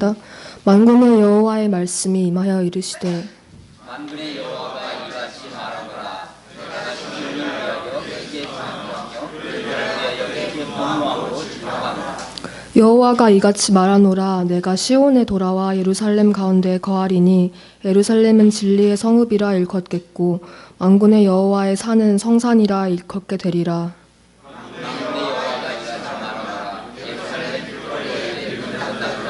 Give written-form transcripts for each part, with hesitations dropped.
읽겠습니다. 만군의 여호와의 말씀이 임하여 이르시되 만군의 여호와가 이같이 말하노라. 내가 주님을 위하여 크게 찬송하며 그를 위하여 크게 번노함으로 진노하노라. 여호와가 이같이 말하노라. 내가 시온에 돌아와 예루살렘 가운데 거하리니 예루살렘은 진리의 성읍이라 일컫겠고 만군의 여호와의 산은 성산이라 일컫게 되리라. 만군의 여호와가 이같이 말하노라. 예루살렘 길거리에 문을 닫고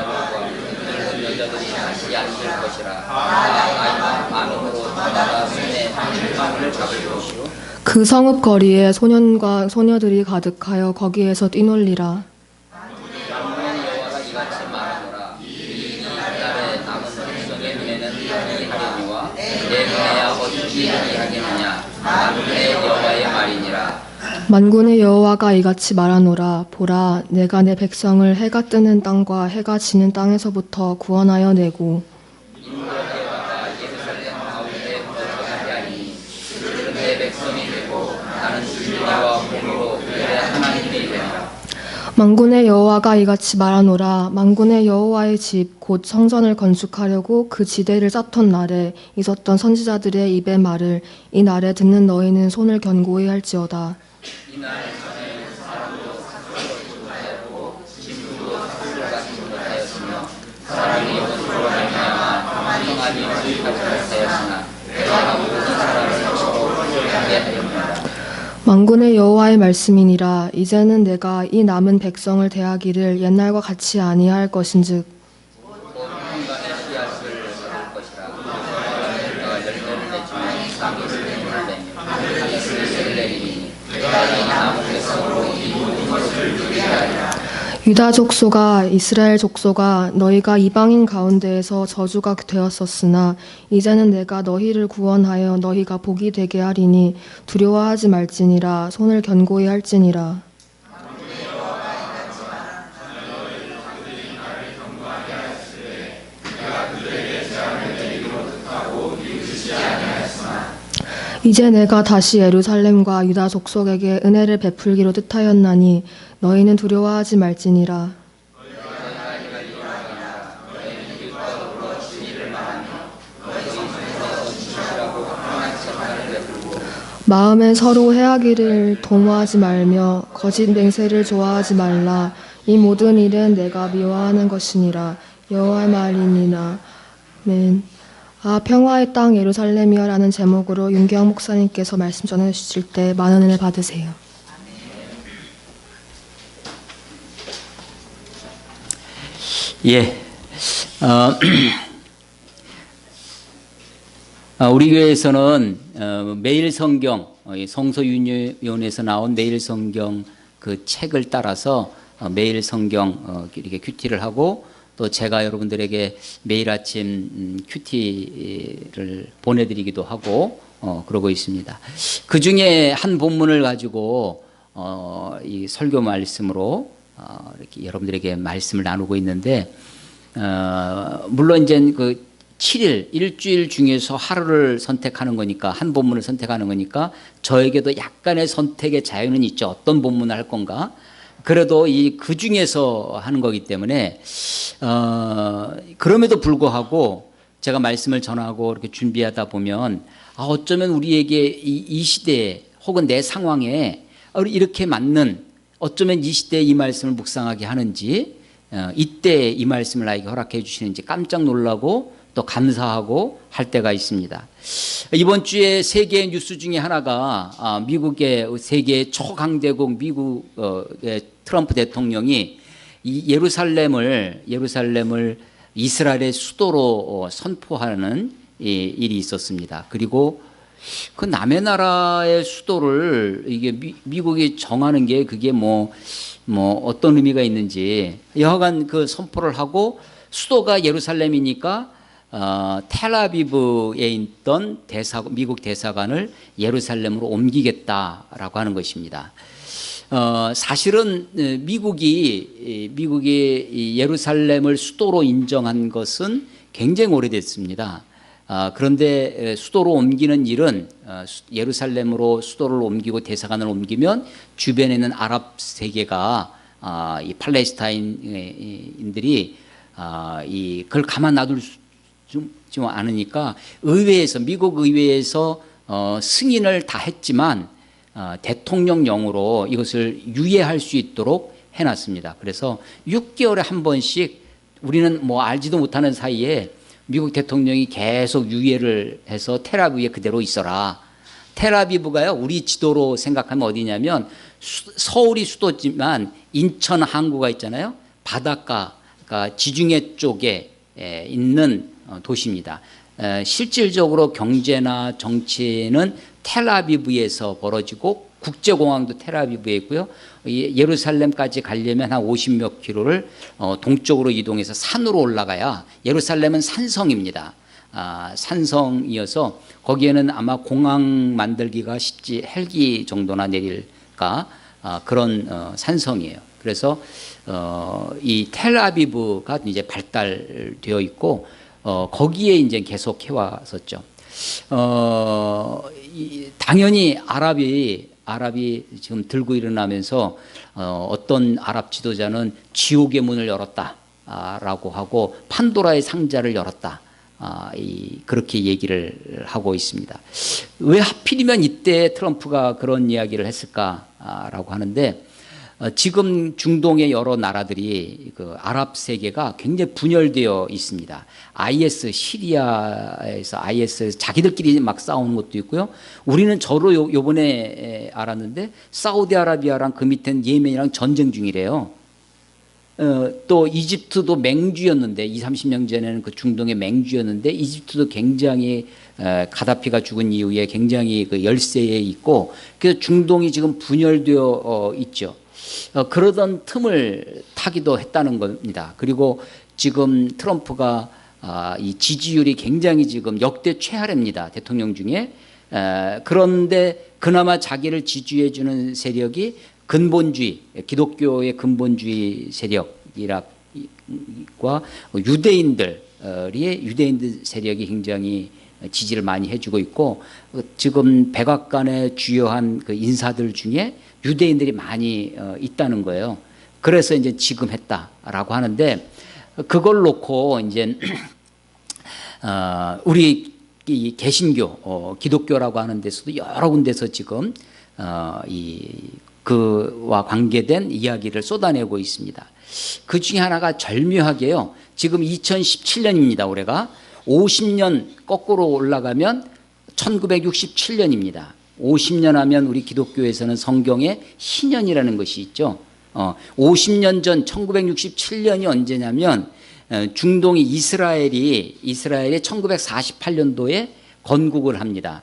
여자들이 다시 앉을 것이라. 아이와 마음으로 나라가 손에 물방울을 잡을 것이요. 그 성읍 거리에 소년과 소녀들이 가득하여 거기에서 뛰놀리라. 만군의 여호와가 이같이 말하노라. 이 날에 남은 백성의 눈에는 어찌 하겠느냐 내 눈에야 어찌 하겠느냐. 만군의 여호와의 말이니라. 만군의 여호와가 이같이 말하노라. 보라, 내가 내 백성을 해가 뜨는 땅과 해가 지는 땅에서부터 구원하여 내고 인도하다가 예루살렘 가운데 거주하게 하니 그들은 내 백성이 되고 나는 진리와 공의로 그들의 하나님이 되리라. 만군의 여호와가 이같이 말하노라. 만군의 여호와의 집 곧 성전을 건축하려고 그 지대를 쌓던 날에 있었던 선지자들의 입의 말을 이 날에 듣는 너희는 손을 견고히 할지어다. 이날 전에 사람도 사슬을 못하였고 짐도 사슬을 갖지 못하였으며 사람이 것으로 말미암아 평안히 가지 못하였으나 내가 모든 사람을 서로 하게 하였노라. 만군의 여호와의 말씀이니라. 이제는 내가 이 남은 백성을 대하기를 옛날과 같이 아니할 것인즉 평강의 씨앗을 거둘 것이라. 내가 열매를 내주면 땅이 생명을 내며 하늘이 씨를 내리니 내가 이 남은 백성으로 이 모든 것을 누리게 하리라. 유다 족속아, 이스라엘 족속아, 너희가 이방인 가운데에서 저주가 되었었으나 이제는 내가 너희를 구원하여 너희가 복이 되게 하리니 두려워하지 말지니라. 손을 견고히 할지니라. 이제 내가 다시 예루살렘과 유다 족속에게 은혜를 베풀기로 뜻하였나니 너희는 두려워하지 말지니라. 마음에 서로 해하기를 도모하지 말며 거짓 맹세를 좋아하지 말라. 이 모든 일은 내가 미워하는 것이니라. 여호와의 말이니라. 아멘. 평화의 땅 예루살렘이여 라는 제목으로 윤기영 목사님께서 말씀 전해주실 때 많은 은혜를 받으세요. 예, 우리 교회에서는 매일 성경, 성서윤회원에서 나온 매일 성경 그 책을 따라서 매일 성경 이렇게 큐티를 하고 또 제가 여러분들에게 매일 아침 큐티를 보내드리기도 하고 그러고 있습니다. 그 중에 한 본문을 가지고 이 설교 말씀으로 이렇게 여러분들에게 말씀을 나누고 있는데 물론 이제 그 7일 일주일 중에서 하루를 선택하는 거니까 한 본문을 선택하는 거니까 저에게도 약간의 선택의 자유는 있죠. 어떤 본문을 할 건가? 그래도 그 중에서 하는 거기 때문에 그럼에도 불구하고 제가 말씀을 전하고 이렇게 준비하다 보면 어쩌면 우리에게 이 시대에 혹은 내 상황에 이렇게 맞는 어쩌면 이 시대에 이 말씀을 묵상하게 하는지 이때 이 말씀을 나에게 허락해 주시는지 깜짝 놀라고 또 감사하고 할 때가 있습니다. 이번 주에 세계 뉴스 중에 하나가 미국의 세계 초강대국 미국의 트럼프 대통령이 이 예루살렘을 이스라엘의 수도로 선포하는 일이 있었습니다. 그리고 그 남의 나라의 수도를 이게 미국이 정하는 게 그게 뭐 어떤 의미가 있는지 여하간 그 선포를 하고 수도가 예루살렘이니까 텔아비브에 있던 미국 대사관을 예루살렘으로 옮기겠다라고 하는 것입니다. 사실은 미국이 예루살렘을 수도로 인정한 것은 굉장히 오래됐습니다. 그런데 수도로 옮기는 일은 예루살렘으로 수도를 옮기고 대사관을 옮기면 주변에 있는 아랍 세계가 이 팔레스타인인들이 그걸 가만 놔둘 좀 않으니까 의회에서 미국 의회에서 승인을 다 했지만 대통령령으로 이것을 유예할 수 있도록 해놨습니다. 그래서 6개월에 한 번씩 우리는 뭐 알지도 못하는 사이에 미국 대통령이 계속 유예를 해서 텔아비브에 그대로 있어라. 텔아비브가요, 우리 지도로 생각하면 어디냐면 서울이 수도지만 인천 항구가 있잖아요. 바닷가, 그러니까 지중해 쪽에 있는 도시입니다. 실질적으로 경제나 정치는 텔아비브에서 벌어지고 국제공항도 텔아비브에 있고요. 예루살렘까지 가려면 한 50몇 킬로를 동쪽으로 이동해서 산으로 올라가야, 예루살렘은 산성입니다. 산성이어서 거기에는 아마 공항 만들기가 쉽지, 헬기 정도나 내릴까, 그런 산성이에요. 그래서 이 텔아비브가 이제 발달되어 있고 거기에 이제 계속 해왔었죠. 당연히 아랍이 지금 들고 일어나면서 어떤 아랍 지도자는 지옥의 문을 열었다라고 하고 판도라의 상자를 열었다. 그렇게 얘기를 하고 있습니다. 왜 하필이면 이때 트럼프가 그런 이야기를 했을까라고 하는데, 지금 중동의 여러 나라들이 그 아랍 세계가 굉장히 분열되어 있습니다. IS, 시리아에서 IS 자기들끼리 막 싸우는 것도 있고요. 우리는 저로 요번에 알았는데 사우디아라비아랑 그 밑엔 예멘이랑 전쟁 중이래요. 또 이집트도 맹주였는데 20, 30년 전에는 그 중동의 맹주였는데 이집트도 굉장히 가다피가 죽은 이후에 굉장히 그 열세에 있고, 그래서 중동이 지금 분열되어 있죠. 그러던 틈을 타기도 했다는 겁니다. 그리고 지금 트럼프가 이 지지율이 굉장히 지금 역대 최하래입니다. 대통령 중에. 그런데 그나마 자기를 지지해 주는 세력이 근본주의, 기독교의 근본주의 세력과 유대인들 세력이 굉장히 지지를 많이 해주고 있고, 지금 백악관의 주요한 그 인사들 중에 유대인들이 많이 있다는 거예요. 그래서 이제 지금 했다라고 하는데, 그걸 놓고 이제 우리 이 개신교, 기독교라고 하는 데서도 여러 군데서 지금 그와 관계된 이야기를 쏟아내고 있습니다. 그 중에 하나가 절묘하게요. 지금 2017년입니다. 올해가 50년 거꾸로 올라가면 1967년입니다. 50년 하면 우리 기독교에서는 성경에 희년이라는 것이 있죠. 50년 전 1967년이 언제냐면 중동이 이스라엘이 1948년도에 건국을 합니다.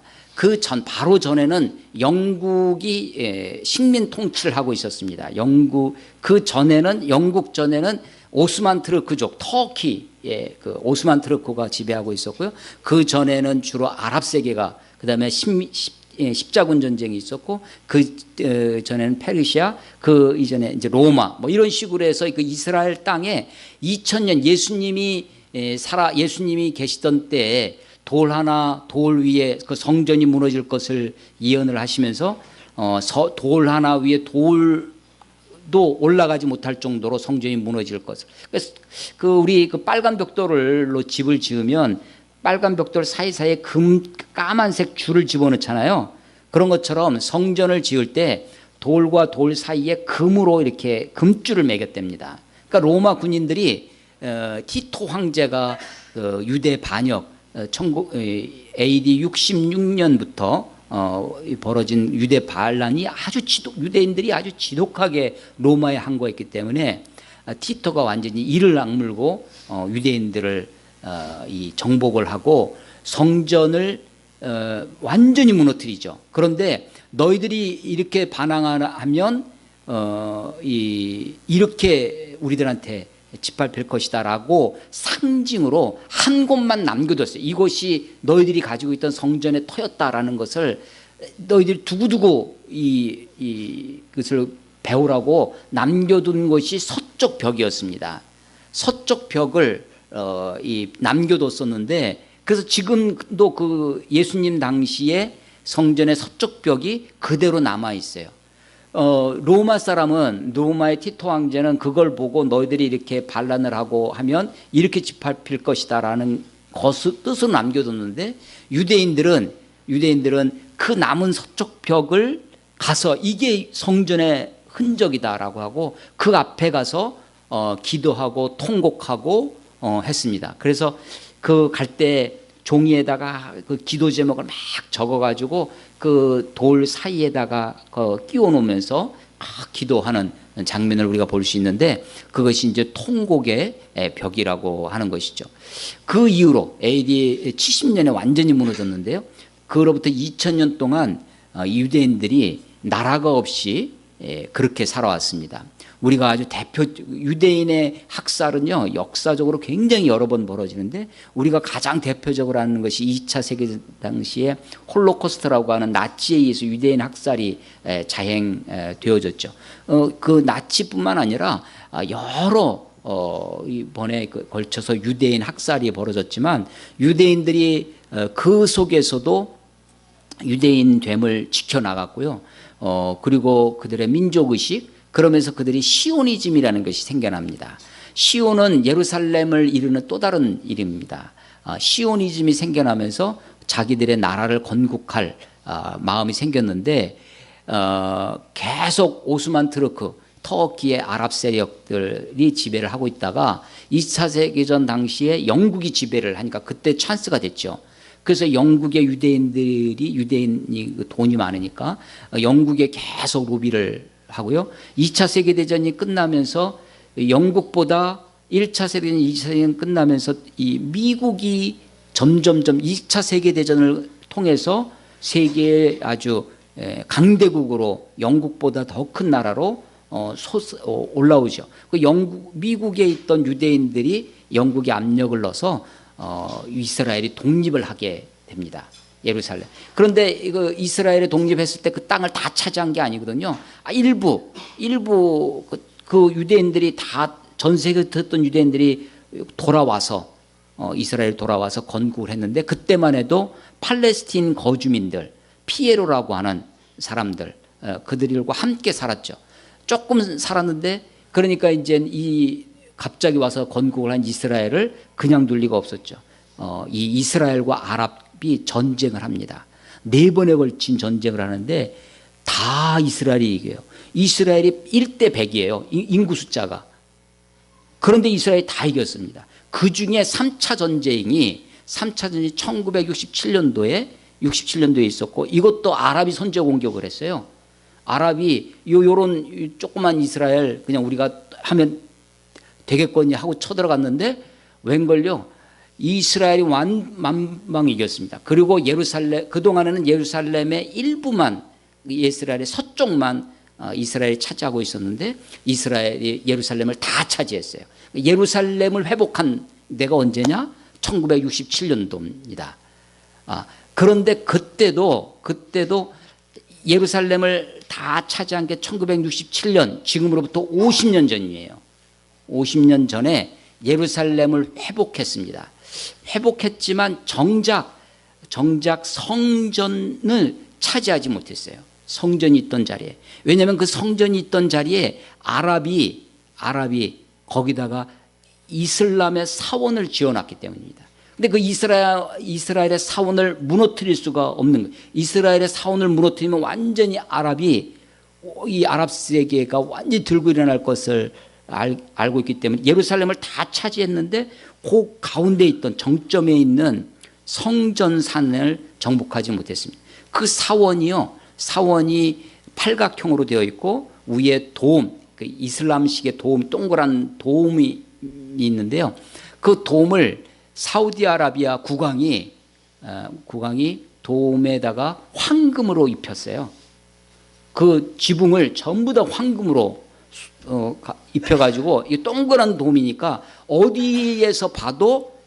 바로 전에는 영국이 식민 통치를 하고 있었습니다. 영국 전에는 오스만 트르크족, 터키의 그 오스만 트르크가 지배하고 있었고요. 그 전에는 주로 아랍 세계가, 그 다음에 십자군 전쟁이 있었고, 그 전에는 페르시아, 그 이전에 이제 로마, 뭐 이런 식으로 해서 그 이스라엘 땅에 2000년 예수님이 계시던 때에 돌 위에 그 성전이 무너질 것을 예언을 하시면서 돌 하나 위에 돌도 올라가지 못할 정도로 성전이 무너질 것을. 그래서 우리 그 빨간 벽돌로 집을 지으면 빨간 벽돌 사이사이에 까만색 줄을 집어넣잖아요. 그런 것처럼 성전을 지을 때 돌과 돌 사이에 금으로 이렇게 금줄을 매겼답니다. 그러니까 로마 군인들이 티토 황제가 유대 반역 AD 66년부터 벌어진 유대 반란이 유대인들이 아주 지독하게 로마에 항거했기 때문에 티토가 완전히 이를 악물고 유대인들을 정복을 하고 성전을 완전히 무너뜨리죠. 그런데 너희들이 이렇게 반항하면 이렇게 우리들한테 짓밟힐 것이다라고 상징으로 한 곳만 남겨뒀어요. 이곳이 너희들이 가지고 있던 성전의 터였다라는 것을 너희들이 두고두고 그것을 배우라고 남겨둔 것이 서쪽 벽이었습니다. 서쪽 벽을 남겨뒀었는데, 그래서 지금도 그 예수님 당시에 성전의 서쪽 벽이 그대로 남아 있어요. 로마 사람은 로마의 티토 황제는 그걸 보고 너희들이 이렇게 반란을 하고 하면 이렇게 짓밟힐 것이다라는 뜻을 남겨뒀는데 유대인들은 그 남은 서쪽 벽을 가서 이게 성전의 흔적이다라고 하고 그 앞에 가서 기도하고 통곡하고 했습니다. 그래서 그 갈 때 종이에다가 그 기도 제목을 막 적어가지고 그 돌 사이에다가 끼워 놓으면서 막 기도하는 장면을 우리가 볼 수 있는데 그것이 이제 통곡의 벽이라고 하는 것이죠. 그 이후로 AD 70년에 완전히 무너졌는데요. 그로부터 2000년 동안 유대인들이 나라가 없이 그렇게 살아왔습니다. 우리가 아주 유대인의 학살은요, 역사적으로 굉장히 여러 번 벌어지는데 우리가 가장 대표적으로 하는 것이 2차 세계대전 당시에 홀로코스트라고 하는 나치에 의해서 유대인 학살이 자행되어졌죠. 그 나치뿐만 아니라 여러 이번에 걸쳐서 유대인 학살이 벌어졌지만 유대인들이 그 속에서도 유대인됨을 지켜나갔고요. 그리고 그들의 민족의식, 그러면서 그들이 시오니즘이라는 것이 생겨납니다. 시온은 예루살렘을 이루는 또 다른 이름입니다. 시오니즘이 생겨나면서 자기들의 나라를 건국할 마음이 생겼는데 계속 오스만 투르크, 터키의 아랍 세력들이 지배를 하고 있다가 2차 세계전 당시에 영국이 지배를 하니까 그때 찬스가 됐죠. 그래서 영국의 유대인이 돈이 많으니까 영국에 계속 로비를 하고요. 2차 세계대전이 끝나면서 영국보다 1차 세계대전, 2차 세계대전 끝나면서 이 미국이 점점점 2차 세계대전을 통해서 세계의 아주 강대국으로 영국보다 더 큰 나라로 올라오죠. 미국에 있던 유대인들이 영국에 압력을 넣어서 이스라엘이 독립을 하게 됩니다. 예루살렘. 그런데 이거 이스라엘이 독립했을 때 그 땅을 다 차지한 게 아니거든요. 일부 그 유대인들이 다 전 세계에 있던 유대인들이 돌아와서 이스라엘 돌아와서 건국을 했는데 그때만 해도 팔레스틴 거주민들 피에로라고 하는 사람들 그들과 함께 살았죠. 조금 살았는데 그러니까 이제 갑자기 와서 건국을 한 이스라엘을 그냥 둘 리가 없었죠. 이 이스라엘과 아랍이 전쟁을 합니다. 4번에 걸친 전쟁을 하는데 다 이스라엘이 이겨요. 이스라엘이 1대 100이에요. 인구 숫자가. 그런데 이스라엘이 다 이겼습니다. 그 중에 3차 전쟁이 1967년도에 있었고 이것도 아랍이 선제 공격을 했어요. 아랍이 요런 조그만 이스라엘 그냥 우리가 하면 되겠거니 하고 쳐들어갔는데 웬걸요? 이스라엘이 만방 이겼습니다. 그리고 그동안에는 예루살렘의 일부만, 이스라엘의 서쪽만 이스라엘이 차지하고 있었는데 이스라엘이 예루살렘을 다 차지했어요. 예루살렘을 회복한 데가 언제냐? 1967년도입니다. 그런데 그때도 예루살렘을 다 차지한 게 1967년, 지금으로부터 50년 전이에요. 50년 전에 예루살렘을 회복했습니다. 회복했지만 정작 성전을 차지하지 못했어요. 성전이 있던 자리에. 왜냐하면 그 성전이 있던 자리에 아랍이 거기다가 이슬람의 사원을 지어놨기 때문입니다. 근데 그 이스라엘의 사원을 무너뜨릴 수가 없는 거예요. 이스라엘의 사원을 무너뜨리면 완전히 이 아랍 세계가 완전히 들고 일어날 것을 알고 있기 때문에 예루살렘을 다 차지했는데 그 가운데 있던 정점에 있는 성전산을 정복하지 못했습니다. 그 사원이 팔각형으로 되어 있고 위에 돔, 그 이슬람식의 돔, 동그란 돔이 있는데요. 그 돔을 사우디아라비아 국왕이 돔에다가 황금으로 입혔어요. 그 지붕을 전부 다 황금으로 입혀가지고 이 동그란 돔이니까 어디에서 봐도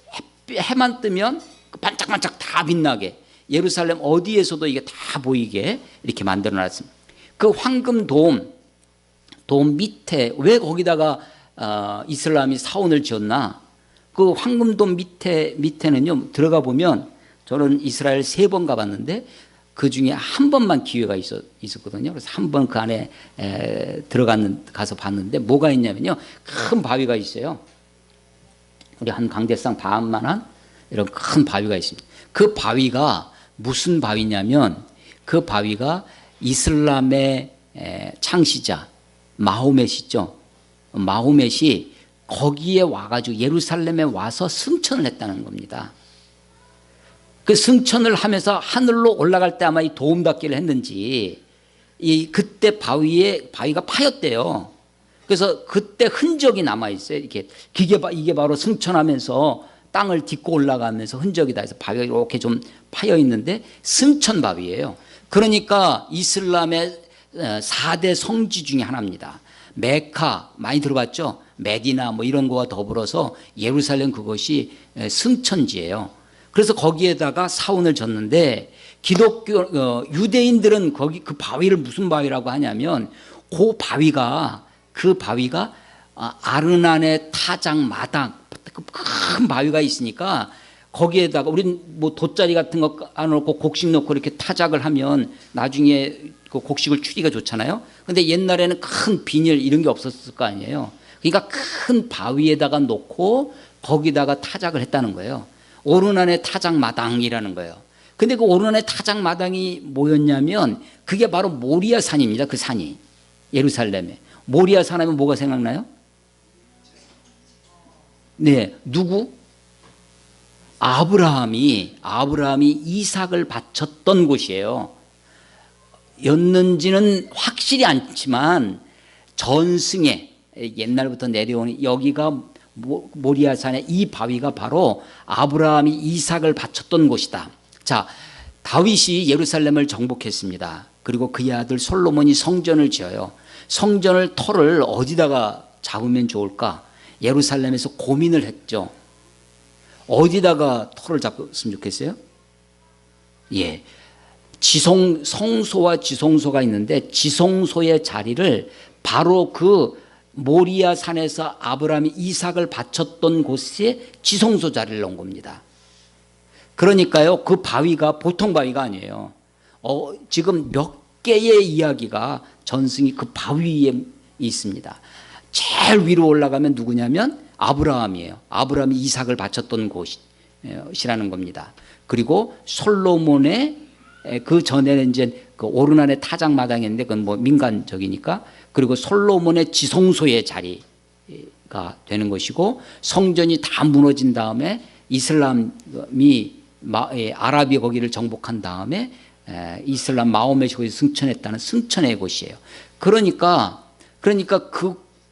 해만 뜨면 반짝반짝 다 빛나게 예루살렘 어디에서도 이게 다 보이게 이렇게 만들어놨습니다. 그 황금 돔 밑에 왜 거기다가 이슬람이 사원을 지었나? 그 황금돔 밑에는요 들어가 보면 저는 이스라엘 3번 가봤는데 그 중에 한 번만 기회가 있었거든요. 그래서 한 번 그 안에 가서 봤는데 뭐가 있냐면요. 큰 바위가 있어요. 우리 한 강대상 반만한 이런 큰 바위가 있습니다. 그 바위가 무슨 바위냐면 그 바위가 이슬람의 창시자 마호멧 있죠. 마호멧이 거기에 와가지고 예루살렘에 와서 승천을 했다는 겁니다. 그 승천을 하면서 하늘로 올라갈 때 아마 이 도움 닫기를 했는지 그때 바위가 파였대요. 그래서 그때 흔적이 남아 있어요. 이게 바로 승천하면서 땅을 딛고 올라가면서 흔적이다 해서 바위가 이렇게 좀 파여 있는데 승천 바위예요. 그러니까 이슬람의 4대 성지 중에 하나입니다. 메카 많이 들어봤죠? 메디나 뭐 이런 거와 더불어서 예루살렘 그것이 승천지예요. 그래서 거기에다가 사원을 졌는데 기독교 유대인들은 거기 그 바위를 무슨 바위라고 하냐면 그 바위가 아르난의 타작 마당 큰 바위가 있으니까 거기에다가 우린 뭐 돗자리 같은 거 안놓고 곡식 넣고 이렇게 타작을 하면 나중에 그 곡식을 추리가 좋잖아요. 근데 옛날에는 큰 비닐 이런 게 없었을 거 아니에요. 그러니까 큰 바위에다가 놓고 거기다가 타작을 했다는 거예요. 오르난의 타작 마당이라는 거예요. 근데 그 오르난의 타작 마당이 뭐였냐면 그게 바로 모리아 산입니다. 그 산이 예루살렘에. 모리아 산 하면 뭐가 생각나요? 네, 누구? 아브라함이 이삭을 바쳤던 곳이에요. 였는지는 확실히 않지만 전승에 옛날부터 내려오는 여기가 모리아산의 이 바위가 바로 아브라함이 이삭을 바쳤던 곳이다. 자, 다윗이 예루살렘을 정복했습니다. 그리고 그의 아들 솔로몬이 성전을 지어요. 터를 어디다가 잡으면 좋을까? 예루살렘에서 고민을 했죠. 어디다가 터를 잡았으면 좋겠어요? 예. 성소와 지성소가 있는데 지성소의 자리를 바로 그 모리아 산에서 아브라함이 이삭을 바쳤던 곳에 지성소 자리를 놓은 겁니다. 그러니까요, 그 바위가 보통 바위가 아니에요. 지금 몇 개의 이야기가 전승이 그 바위 위에 있습니다. 제일 위로 올라가면 누구냐면 아브라함이에요. 아브라함이 이삭을 바쳤던 곳이라는 겁니다. 그리고 솔로몬의 그 전에는 이제 그 오르난의 타작 마당인데 그건 뭐 민간적이니까 그리고 솔로몬의 지성소의 자리가 되는 것이고 성전이 다 무너진 다음에 이슬람이 아랍이 거기를 정복한 다음에 이슬람 마호멧이 거기서 승천했다는 승천의 곳이에요. 그러니까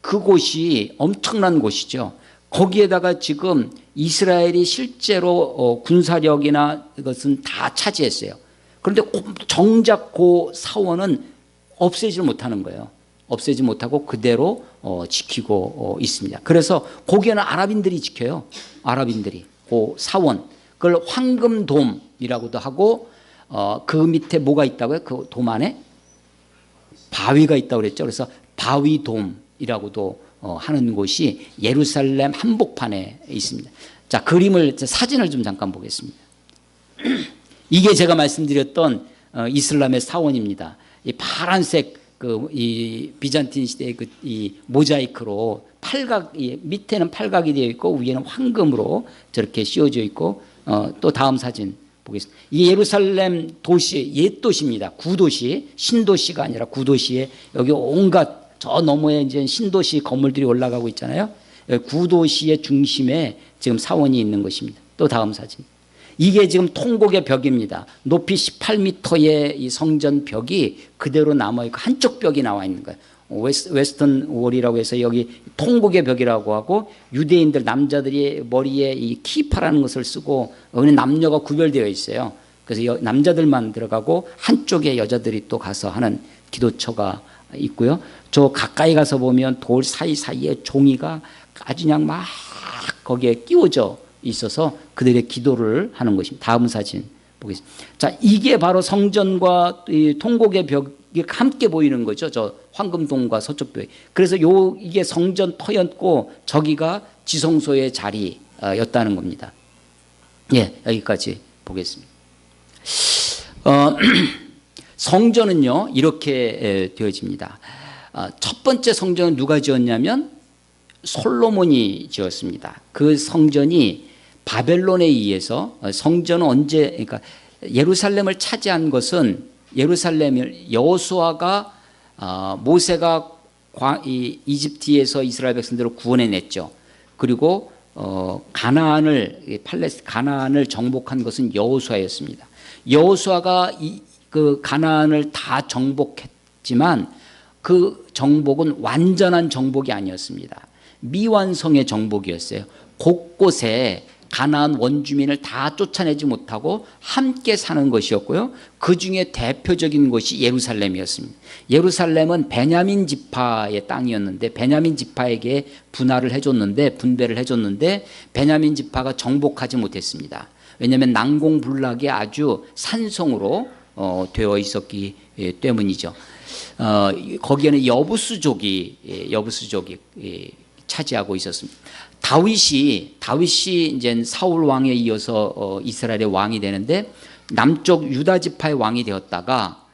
그곳이 엄청난 곳이죠. 거기에다가 지금 이스라엘이 실제로 군사력이나 이것은 다 차지했어요. 그런데 정작 그 사원은 없애지 못하는 거예요. 없애지 못하고 그대로 지키고 있습니다. 그래서 거기에는 아랍인들이 지켜요. 아랍인들이 그 사원 그걸 황금돔이라고도 하고 그 밑에 뭐가 있다고요? 그 돔 안에 바위가 있다고 그랬죠. 그래서 바위돔이라고도 하는 곳이 예루살렘 한복판에 있습니다. 자, 사진을 좀 잠깐 보겠습니다. 이게 제가 말씀드렸던 이슬람의 사원입니다. 이 파란색 이 비잔틴 시대의 이 모자이크로 밑에는 팔각이 되어 있고 위에는 황금으로 저렇게 씌워져 있고 또 다음 사진 보겠습니다. 이 예루살렘 도시 옛 도시입니다. 구도시 신도시가 아니라 구도시에 여기 온갖 저 너머에 이제 신도시 건물들이 올라가고 있잖아요. 구도시의 중심에 지금 사원이 있는 것입니다. 또 다음 사진. 이게 지금 통곡의 벽입니다. 높이 18m의 이 성전 벽이 그대로 남아있고 한쪽 벽이 나와 있는 거예요. 웨스턴 월이라고 해서 여기 통곡의 벽이라고 하고 유대인들 남자들이 머리에 이 키파라는 것을 쓰고 여기 남녀가 구별되어 있어요. 그래서 남자들만 들어가고 한쪽에 여자들이 또 가서 하는 기도처가 있고요. 저 가까이 가서 보면 돌 사이사이에 종이가 아주 그냥 막 거기에 끼워져 있어서 그들의 기도를 하는 것입니다. 다음 사진 보겠습니다. 자, 이게 바로 성전과 이 통곡의 벽이 함께 보이는 거죠. 저 황금동과 서쪽 벽. 그래서 이게 성전 터였고 저기가 지성소의 자리였다는 겁니다. 예, 여기까지 보겠습니다. 어, 성전은요 이렇게 되어집니다. 첫 번째 성전은 누가 지었냐면 솔로몬이 지었습니다. 그 성전이 바벨론에 의해서 성전은 언제 그러니까 예루살렘을 차지한 것은 예루살렘을 여호수아가 모세가 이집트에서 이스라엘 백성들을 구원해냈죠. 그리고 가나안을 정복한 것은 여호수아였습니다. 여호수아가 그 가나안을 다 정복했지만 그 정복은 완전한 정복이 아니었습니다. 미완성의 정복이었어요. 곳곳에 가나안 원주민을 다 쫓아내지 못하고 함께 사는 것이었고요. 그 중에 대표적인 곳이 예루살렘이었습니다. 예루살렘은 베냐민 지파의 땅이었는데 베냐민 지파에게 분배를 해줬는데 베냐민 지파가 정복하지 못했습니다. 왜냐하면 난공불락의 아주 산성으로 되어 있었기 때문이죠. 거기에는 여부수족이 차지하고 있었습니다. 다윗이 이제 사울 왕에 이어서 이스라엘의 왕이 되는데 남쪽 유다 지파의 왕이 되었다가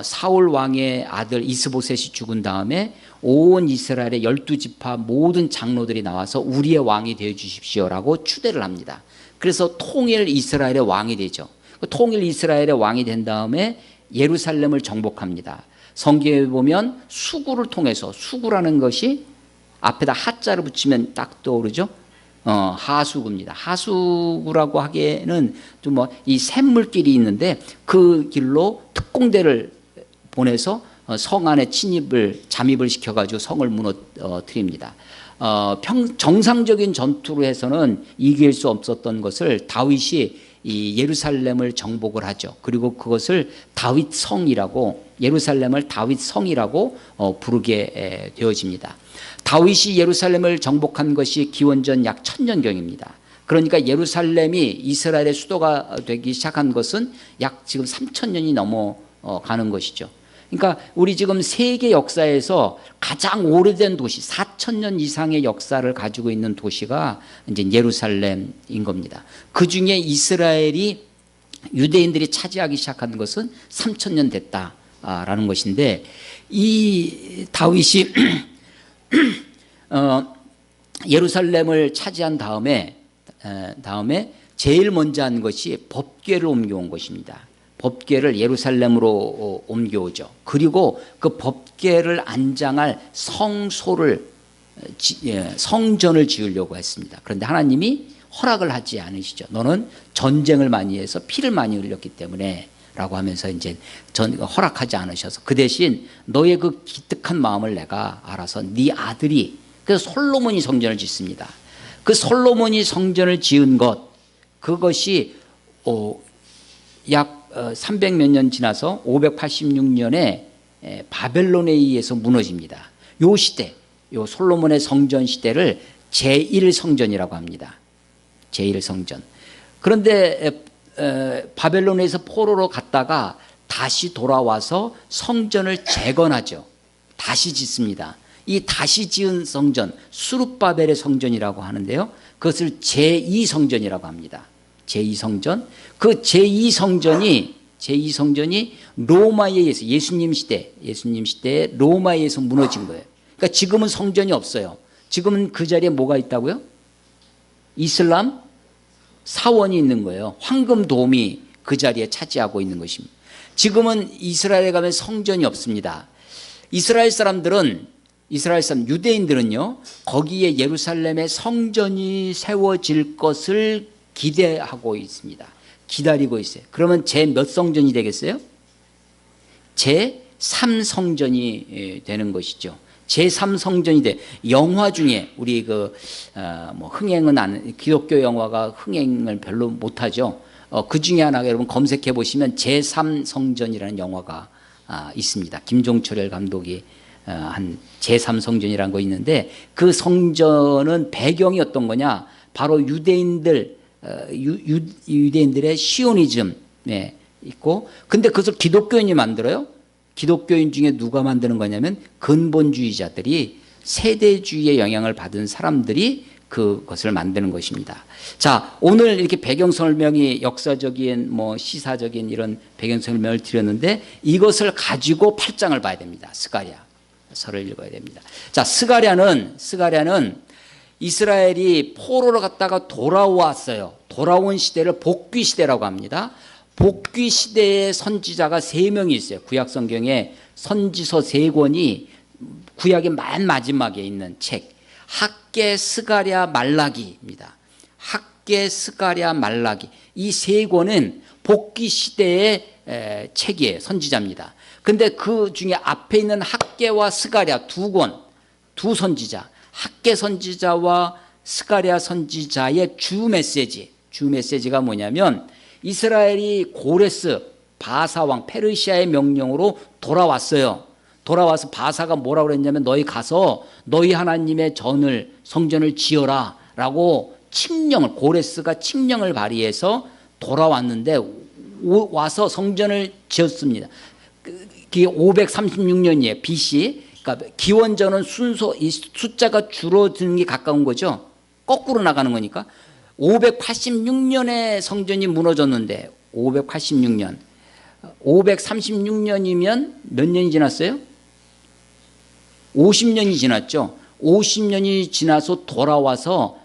사울 왕의 아들 이스보셋이 죽은 다음에 온 이스라엘의 12지파 모든 장로들이 나와서 우리의 왕이 되어 주십시오라고 추대를 합니다. 그래서 통일 이스라엘의 왕이 되죠. 통일 이스라엘의 왕이 된 다음에 예루살렘을 정복합니다. 성경에 보면 수구를 통해서, 수구라는 것이 앞에다 하자를 붙이면 딱 떠오르죠. 하수구입니다. 하수구라고 하기에는 좀 뭐 이 샘물길이 있는데 그 길로 특공대를 보내서 성 안에 잠입을 시켜가지고 성을 무너뜨립니다. 정상적인 전투로 해서는 이길 수 없었던 것을 다윗이 이 예루살렘을 정복을 하죠. 그리고 그것을 예루살렘을 다윗성이라고 부르게 되어집니다. 다윗이 예루살렘을 정복한 것이 기원전 약 1000년경입니다. 그러니까 예루살렘이 이스라엘의 수도가 되기 시작한 것은 약 지금 3000년이 넘어가는 것이죠. 그러니까 우리 지금 세계 역사에서 가장 오래된 도시, 4000년 이상의 역사를 가지고 있는 도시가 이제 예루살렘인 겁니다. 그 중에 유대인들이 차지하기 시작한 것은 3000년 됐다라는 것인데, 이 다윗이 예루살렘을 차지한 다음에 제일 먼저 한 것이 법궤를 옮겨온 것입니다. 법궤를 예루살렘으로 옮겨오죠. 그리고 그 법궤를 안장할 성전을 지으려고 했습니다. 그런데 하나님이 허락을 하지 않으시죠. 너는 전쟁을 많이 해서 피를 많이 흘렸기 때문에 라고 하면서 이제 허락하지 않으셔서 그 대신 너의 그 기특한 마음을 내가 알아서 네 아들이, 그래서 솔로몬이 성전을 짓습니다. 그 솔로몬이 성전을 지은 그것이 약 300몇 년 지나서 586년에 바벨론에 의해서 무너집니다. 요 시대, 요 솔로몬의 성전 시대를 제1성전이라고 합니다. 제1성전. 그런데 바벨론에서 포로로 갔다가 다시 돌아와서 성전을 재건하죠. 다시 짓습니다. 이 다시 지은 성전, 수룹바벨의 성전이라고 하는데요. 그것을 제2성전이라고 합니다. 제2성전. 그 제2성전이 로마에 의해서 예수님 시대에 로마에 의해서 무너진 거예요. 그러니까 지금은 성전이 없어요. 지금은 그 자리에 뭐가 있다고요? 이슬람 사원이 있는 거예요. 황금돔이 그 자리에 차지하고 있는 것입니다. 지금은 이스라엘에 가면 성전이 없습니다. 유대인들은요, 거기에 예루살렘에 성전이 세워질 것을 기대하고 있습니다. 기다리고 있어요. 그러면 제 몇 성전이 되겠어요? 제 3성전이 되는 것이죠. 제3성전이 돼. 영화 중에 우리 흥행은 기독교 영화가 흥행을 별로 못하죠. 그 중에 하나가 여러분 검색해 보시면 제3성전이라는 영화가 있습니다. 김종철 감독이 한 제3성전이라는 거 있는데, 그 성전은 배경이 어떤 거냐? 바로 유대인들의 시오니즘에 있고, 근데 그것을 기독교인이 만들어요. 기독교인 중에 누가 만드는 거냐면 근본주의자들이, 세대주의의 영향을 받은 사람들이 그것을 만드는 것입니다. 자, 오늘 이렇게 배경 설명이 역사적인 뭐 시사적인 이런 배경 설명을 드렸는데 이것을 가지고 8장을 봐야 됩니다. 스가랴서를 읽어야 됩니다. 자, 스가랴는 이스라엘이 포로로 갔다가 돌아왔어요. 돌아온 시대를 복귀 시대라고 합니다. 복귀 시대의 선지자가 3명이 있어요. 구약 성경에 선지서 3권이 구약의 맨 마지막에 있는 책. 학개, 스가랴, 말라기입니다. 학개, 스가랴, 말라기. 이 3권은 복귀 시대의 책이에요. 선지자입니다. 근데 그 중에 앞에 있는 학개와 스가랴 2권, 두 선지자. 학개 선지자와 스가랴 선지자의 주 메시지가 뭐냐면 이스라엘이 고레스 바사왕 페르시아의 명령으로 돌아왔어요. 돌아와서 바사가 뭐라고 그랬냐면 너희 가서 너희 하나님의 성전을 지어라 라고 고레스가 칙령을 발의해서 돌아왔는데 와서 성전을 지었습니다. 그게 536년이에요. BC. 그러니까 기원전은 이 숫자가 줄어드는 게 가까운 거죠. 거꾸로 나가는 거니까. 586년에 성전이 무너졌는데 536년이면 몇 년이 지났어요? 50년이 지났죠. 50년이 지나서 돌아와서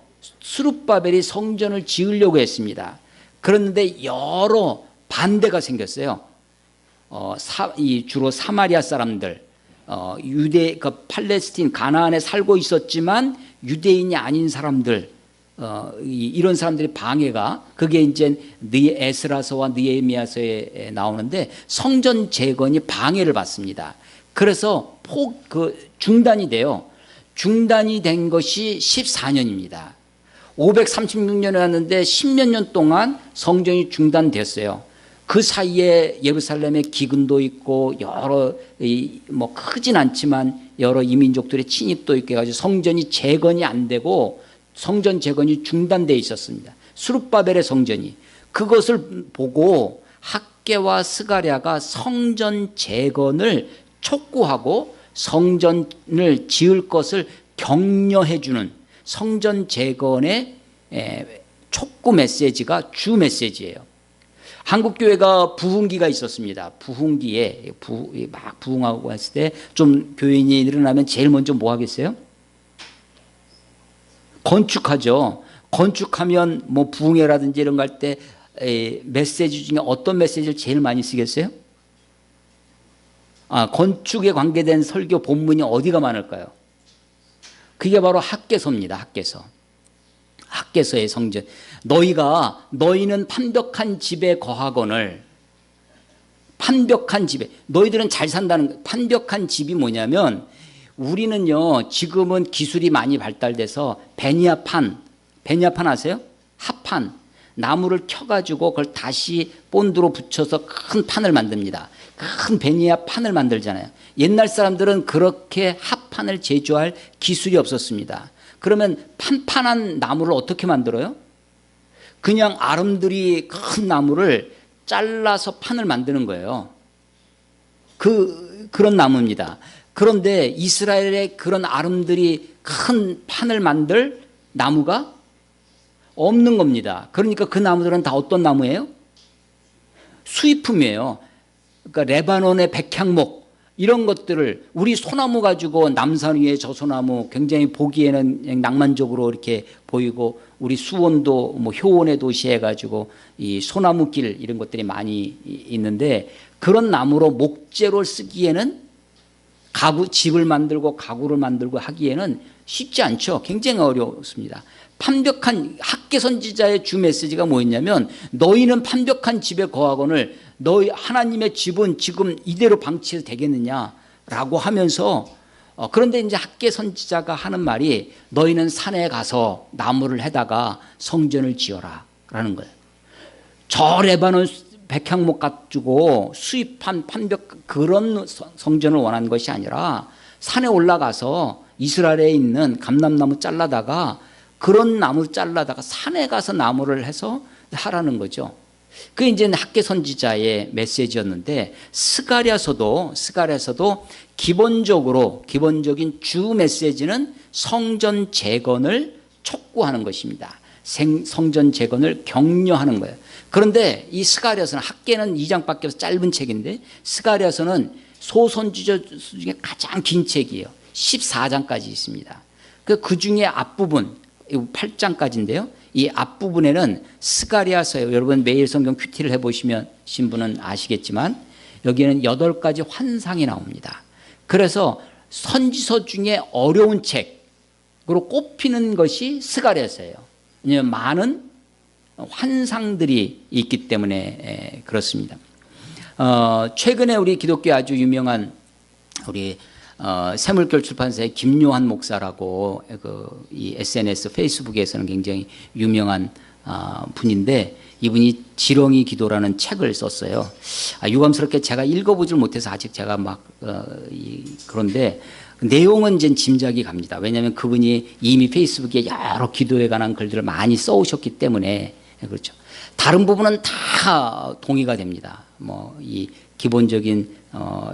스룹바벨이 성전을 지으려고 했습니다. 그런데 여러 반대가 생겼어요. 주로 사마리아 사람들, 팔레스틴 가나안에 살고 있었지만 유대인이 아닌 사람들, 이런 사람들의 방해가 그게 이제 에스라서와 느헤미야서에 나오는데 성전 재건이 방해를 받습니다. 그래서 중단이 돼요. 중단이 된 것이 14년입니다. 536년에 왔는데 10몇 년 동안 성전이 중단됐어요. 그 사이에 예루살렘에 기근도 있고 여러 뭐 크진 않지만 여러 이민족들의 침입도 있고 해가지고 성전이 재건이 안 되고 성전 재건이 중단되어 있었습니다. 스룹바벨의 성전이. 그것을 보고 학개와 스가랴가 성전 재건을 촉구하고 성전을 지을 것을 격려해주는 성전 재건의 촉구 메시지가 주 메시지예요. 한국교회가 부흥기가 있었습니다. 부흥기에 막 부흥하고 했을 때 좀 교인이 일어나면 제일 먼저 뭐 하겠어요? 건축하죠. 건축하면 뭐 부흥회라든지 이런 거 할 때 메시지 중에 어떤 메시지를 제일 많이 쓰겠어요? 건축에 관계된 설교 본문이 어디가 많을까요? 그게 바로 학개서입니다. 학개서의 성전. 너희는 판벽한 집에 거하거늘. 판벽한 집에. 너희들은 잘 산다는. 판벽한 집이 뭐냐면 우리는요 지금은 기술이 많이 발달돼서 베니아판 아세요? 합판. 나무를 켜가지고 그걸 다시 본드로 붙여서 큰 판을 만듭니다. 큰 베니아판을 만들잖아요. 옛날 사람들은 그렇게 합판을 제조할 기술이 없었습니다. 그러면 판판한 나무를 어떻게 만들어요? 그냥 아름드리 큰 나무를 잘라서 판을 만드는 거예요. 그런 나무입니다. 그런데 이스라엘에 그런 아름드리 큰 판을 만들 나무가 없는 겁니다. 그러니까 그 나무들은 다 어떤 나무예요? 수입품이에요. 그러니까 레바논의 백향목 이런 것들을 우리 소나무 가지고 남산 위에 저 소나무 굉장히 보기에는 낭만적으로 이렇게 보이고 우리 수원도 뭐 효원의 도시 해가지고 이 소나무길 이런 것들이 많이 있는데 그런 나무로 목재로 쓰기에는 집을 만들고 가구를 만들고 하기에는 쉽지 않죠. 굉장히 어렵습니다. 판벽한 학개 선지자의 주 메시지가 뭐였냐면 너희는 판벽한 집에 거하거늘 너희 하나님의 집은 지금 이대로 방치해도 되겠느냐라고 하면서 그런데 이제 학개 선지자가 하는 말이 너희는 산에 가서 나무를 해다가 성전을 지어라 라는 거예요. 저 레바논 백향목 가지고 수입한 판벽 그런 성전을 원하는 것이 아니라 산에 올라가서 이스라엘에 있는 감람나무 잘라다가 그런 나무 잘라다가 산에 가서 나무를 해서 하라는 거죠. 그게 이제 학개 선지자의 메시지였는데 스가랴서도 기본적인 주 메시지는 성전 재건을 촉구하는 것입니다. 성전 재건을 격려하는 거예요. 그런데 이 스가랴서는, 학계는 2장밖에 없어 짧은 책인데 스가랴서는 소선지자 중에 가장 긴 책이에요. 14장까지 있습니다. 그 중에 앞부분 8장까지인데요. 이 앞부분에는 스가랴서예요. 여러분 매일 성경 큐티를 해보시면 신분은 아시겠지만 여기에는 8가지 환상이 나옵니다. 그래서 선지서 중에 어려운 책으로 꼽히는 것이 스가랴서예요. 왜냐하면 많은 환상들이 있기 때문에 그렇습니다. 최근에 우리 기독교 아주 유명한 우리 새물결 출판사의 김요한 목사라고 이 SNS 페이스북에서는 굉장히 유명한 분인데 이분이 지렁이 기도라는 책을 썼어요. 유감스럽게 제가 읽어보질 못해서 아직 제가 그런데 내용은 이제 짐작이 갑니다. 왜냐하면 그분이 이미 페이스북에 여러 기도에 관한 글들을 많이 써오셨기 때문에 그렇죠. 다른 부분은 다 동의가 됩니다. 이 기본적인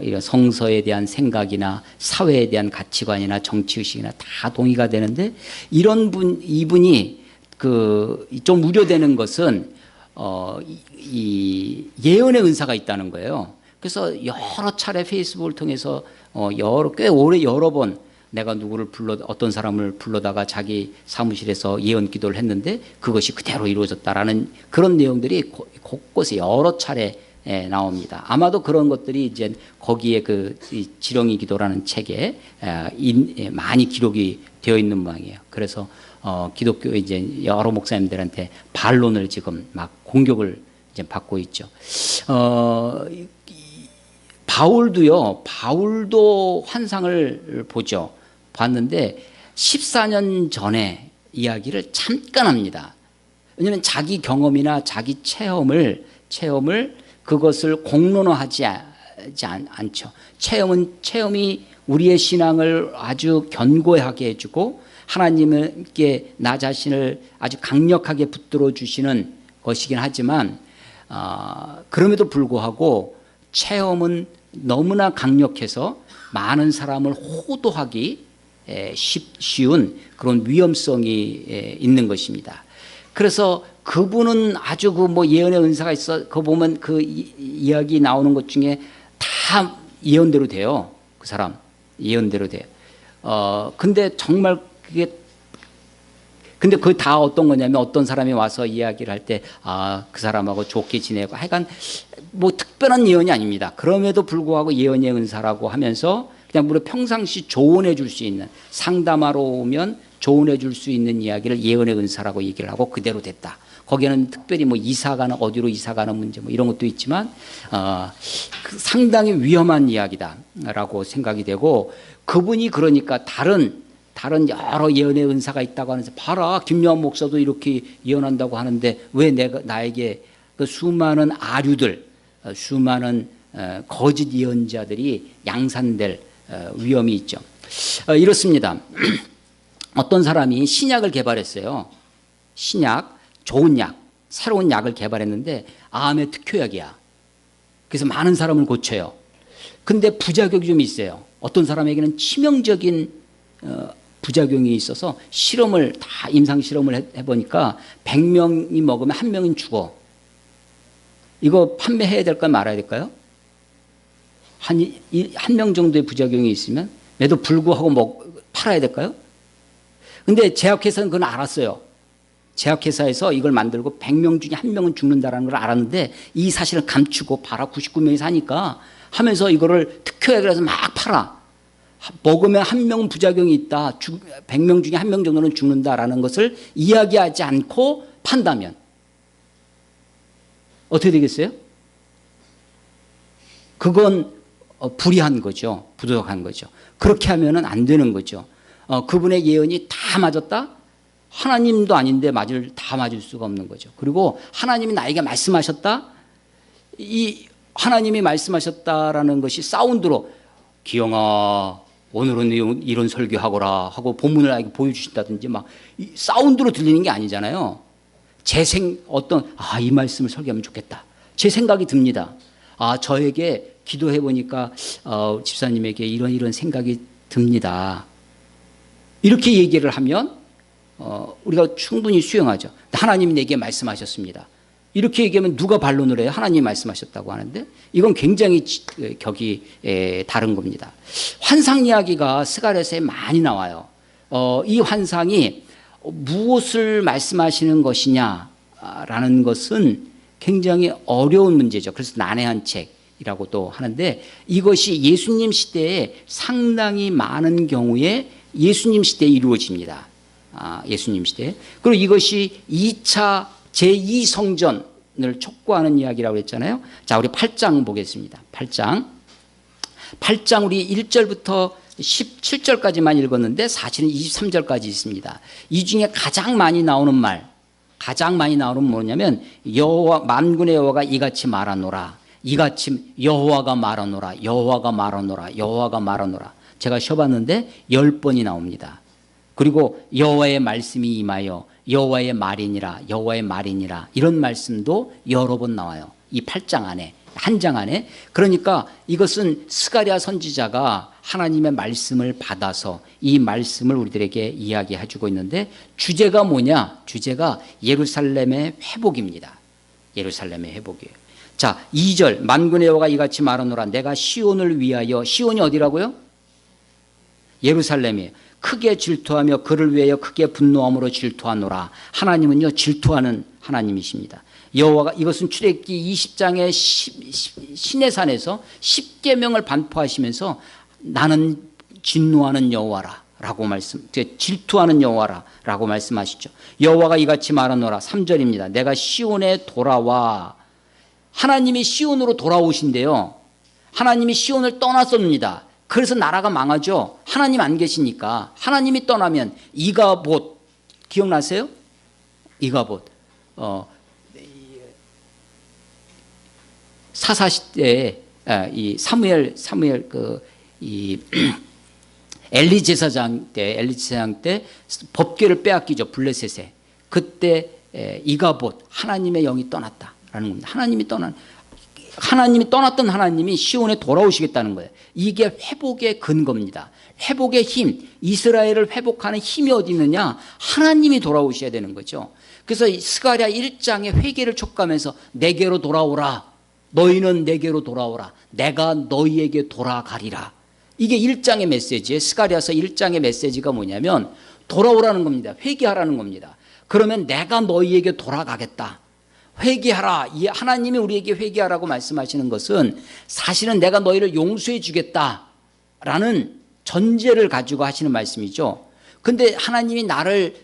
이런 성서에 대한 생각이나 사회에 대한 가치관이나 정치의식이나 다 동의가 되는데 이분이 좀 우려되는 것은 이 예언의 은사가 있다는 거예요. 그래서 여러 차례 페이스북을 통해서 꽤 오래 여러 번 내가 어떤 사람을 불러다가 자기 사무실에서 예언 기도를 했는데 그것이 그대로 이루어졌다라는 그런 내용들이 곳곳에 여러 차례 나옵니다. 아마도 그런 것들이 이제 거기에 이 지렁이 기도라는 책에 많이 기록이 되어 있는 모양이에요. 그래서 기독교 이제 여러 목사님들한테 반론을 지금 막 공격을 이제 받고 있죠. 바울도 환상을 봤는데 14년 전에 이야기를 잠깐 합니다. 왜냐하면 자기 경험이나 자기 체험을 그것을 공론화하지 않죠. 체험이 우리의 신앙을 아주 견고하게 해주고 하나님께 나 자신을 아주 강력하게 붙들어 주시는 것이긴 하지만 그럼에도 불구하고 체험은 너무나 강력해서 많은 사람을 호도하기 쉬운 그런 위험성이 있는 것입니다. 그래서 그분은 아주 예언의 은사가 있어. 그거 보면 그 이야기 나오는 것 중에 다 예언대로 돼요. 그 사람 예언대로 돼요. 근데 정말 근데 그게 다 어떤 거냐면 어떤 사람이 와서 이야기를 할 때 그 사람하고 좋게 지내고 하여간 특별한 예언이 아닙니다. 그럼에도 불구하고 예언의 은사라고 하면서 그냥 우리 평상시 조언해 줄 수 있는, 상담하러 오면 조언해 줄 수 있는 이야기를 예언의 은사라고 얘기를 하고 그대로 됐다. 거기에는 특별히 어디로 이사 가는 문제 이런 것도 있지만 상당히 위험한 이야기다라고 생각이 되고, 그분이 그러니까 다른 여러 예언의 은사가 있다고 하면서 봐라 김요한 목사도 이렇게 예언한다고 하는데 왜 나에게 그 수많은 아류들, 수많은 거짓 예언자들이 양산될 위험이 있죠. 이렇습니다. 어떤 사람이 신약을 개발했어요. 좋은 약, 새로운 약을 개발했는데 암의 특효약이야. 그래서 많은 사람을 고쳐요. 근데 부작용이 좀 있어요. 어떤 사람에게는 치명적인 부작용이 있어서 임상 실험을 해보니까 100명이 먹으면 1명은 죽어. 이거 판매해야 될까요? 말아야 될까요? 한 명 정도의 부작용이 있으면 매도 불구하고 팔아야 될까요? 근데 제약회사는 그건 알았어요. 제약회사에서 이걸 만들고 100명 중에 1명은 죽는다는 걸 알았는데 이 사실을 감추고 99명이 사니까 하면서 이거를 특효약이라 해서 막 팔아. 먹으면 1명은 부작용이 있다. 100명 중에 1명 정도는 죽는다라는 것을 이야기하지 않고 판다면 어떻게 되겠어요? 그건 불의한 거죠. 부도덕한 거죠. 그렇게 하면은 안 되는 거죠. 그분의 예언이 다 맞았다? 하나님도 아닌데 다 맞을 수가 없는 거죠. 그리고 하나님이 나에게 말씀하셨다? 이 하나님이 말씀하셨다라는 것이 사운드로 기영아 오늘은 이런 설교하거라 하고 본문을 나에게 보여주신다든지 사운드로 들리는 게 아니잖아요. 이 말씀을 설교하면 좋겠다. 제 생각이 듭니다. 저에게 기도해 보니까 집사님에게 이런 생각이 듭니다. 이렇게 얘기를 하면 우리가 충분히 수용하죠. 하나님이 내게 말씀하셨습니다. 이렇게 얘기하면 누가 반론을 해요? 하나님이 말씀하셨다고 하는데 이건 굉장히 격이 다른 겁니다. 환상 이야기가 스가랴서에 많이 나와요. 이 환상이 무엇을 말씀하시는 것이냐라는 것은 굉장히 어려운 문제죠. 그래서 난해한 책이라고 또 하는데 이것이 예수님 시대에 상당히 많은 경우에 예수님 시대에 이루어집니다. 예수님 시대에. 그리고 이것이 2차 제2성전을 촉구하는 이야기라고 했잖아요. 자, 우리 8장 보겠습니다. 8장 우리 1절부터 17절까지만 읽었는데 사실은 23절까지 있습니다. 이 중에 가장 많이 나오는 뭐냐면 여호와 만군의 여호와가 이같이 말하노라. 이같이 여호와가 말하노라. 제가 쉬어봤는데 10번이 나옵니다. 그리고 여호와의 말씀이 임하여 여호와의 말이니라 이런 말씀도 여러 번 나와요. 이 8장 안에 한 장 안에. 그러니까 이것은 스가랴 선지자가 하나님의 말씀을 받아서 이 말씀을 우리들에게 이야기해 주고 있는데 주제가 뭐냐? 주제가 예루살렘의 회복입니다. 예루살렘의 회복이에요. 자, 2절 만군의 여호와가 이같이 말하노라. 내가 시온을 위하여, 시온이 어디라고요? 예루살렘이에요. 크게 질투하며 그를 위하여 크게 분노함으로 질투하노라. 하나님은요 질투하는 하나님이십니다. 여호와가, 이것은 출애굽기 20장의 시내산에서 10계명을 반포하시면서 나는 진노하는 여호와라 라고 질투하는 여호와라 라고 말씀하시죠. 여호와가 이같이 말하노라. 3절입니다. 내가 시온에 돌아와. 하나님이 시온으로 돌아오신대요. 하나님이 시온을 떠났습니다. 그래서 나라가 망하죠. 하나님 안 계시니까. 하나님이 떠나면 이가봇 기억나세요? 이가봇 사사시대에 이 사무엘 엘리 제사장 때 법궤를 빼앗기죠. 블레셋에. 그때 이가봇 하나님의 영이 떠났다라는 겁니다. 하나님이 떠났던 하나님이 시온에 돌아오시겠다는 거예요. 이게 회복의 근거입니다. 회복의 힘, 이스라엘을 회복하는 힘이 어디 있느냐? 하나님이 돌아오셔야 되는 거죠. 그래서 스가랴 1장의 회개를 촉구하면서 내게로 돌아오라. 너희는 내게로 돌아오라. 내가 너희에게 돌아가리라. 이게 1장의 메시지예요. 스가랴서 1장의 메시지가 뭐냐면 돌아오라는 겁니다. 회개하라는 겁니다. 그러면 내가 너희에게 돌아가겠다. 회개하라. 이 하나님이 우리에게 회개하라고 말씀하시는 것은 사실은 내가 너희를 용서해 주겠다라는 전제를 가지고 하시는 말씀이죠. 근데 하나님이 나를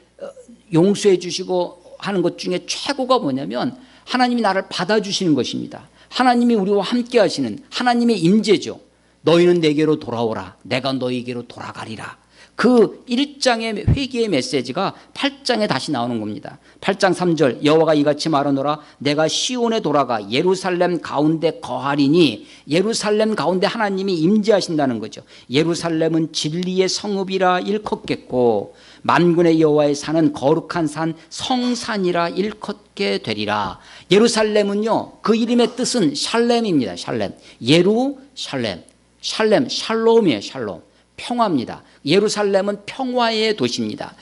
용서해 주시고 하는 것 중에 최고가 뭐냐면 하나님이 나를 받아주시는 것입니다. 하나님이 우리와 함께 하시는 하나님의 임재죠. 너희는 내게로 돌아오라. 내가 너희에게로 돌아가리라. 그 1장의 회개의 메시지가 8장에 다시 나오는 겁니다. 8장 3절 여호와가 이같이 말하노라. 내가 시온에 돌아가 예루살렘 가운데 거하리니. 예루살렘 가운데 하나님이 임재하신다는 거죠. 예루살렘은 진리의 성읍이라 일컫겠고 만군의 여호와의 산은 거룩한 산 성산이라 일컫게 되리라. 예루살렘은요 그 이름의 뜻은 샬렘입니다. 샬렘. 예루샬렘. 샬롬이에요. 샬롬. 평화입니다. 예루살렘은 평화의 도시입니다.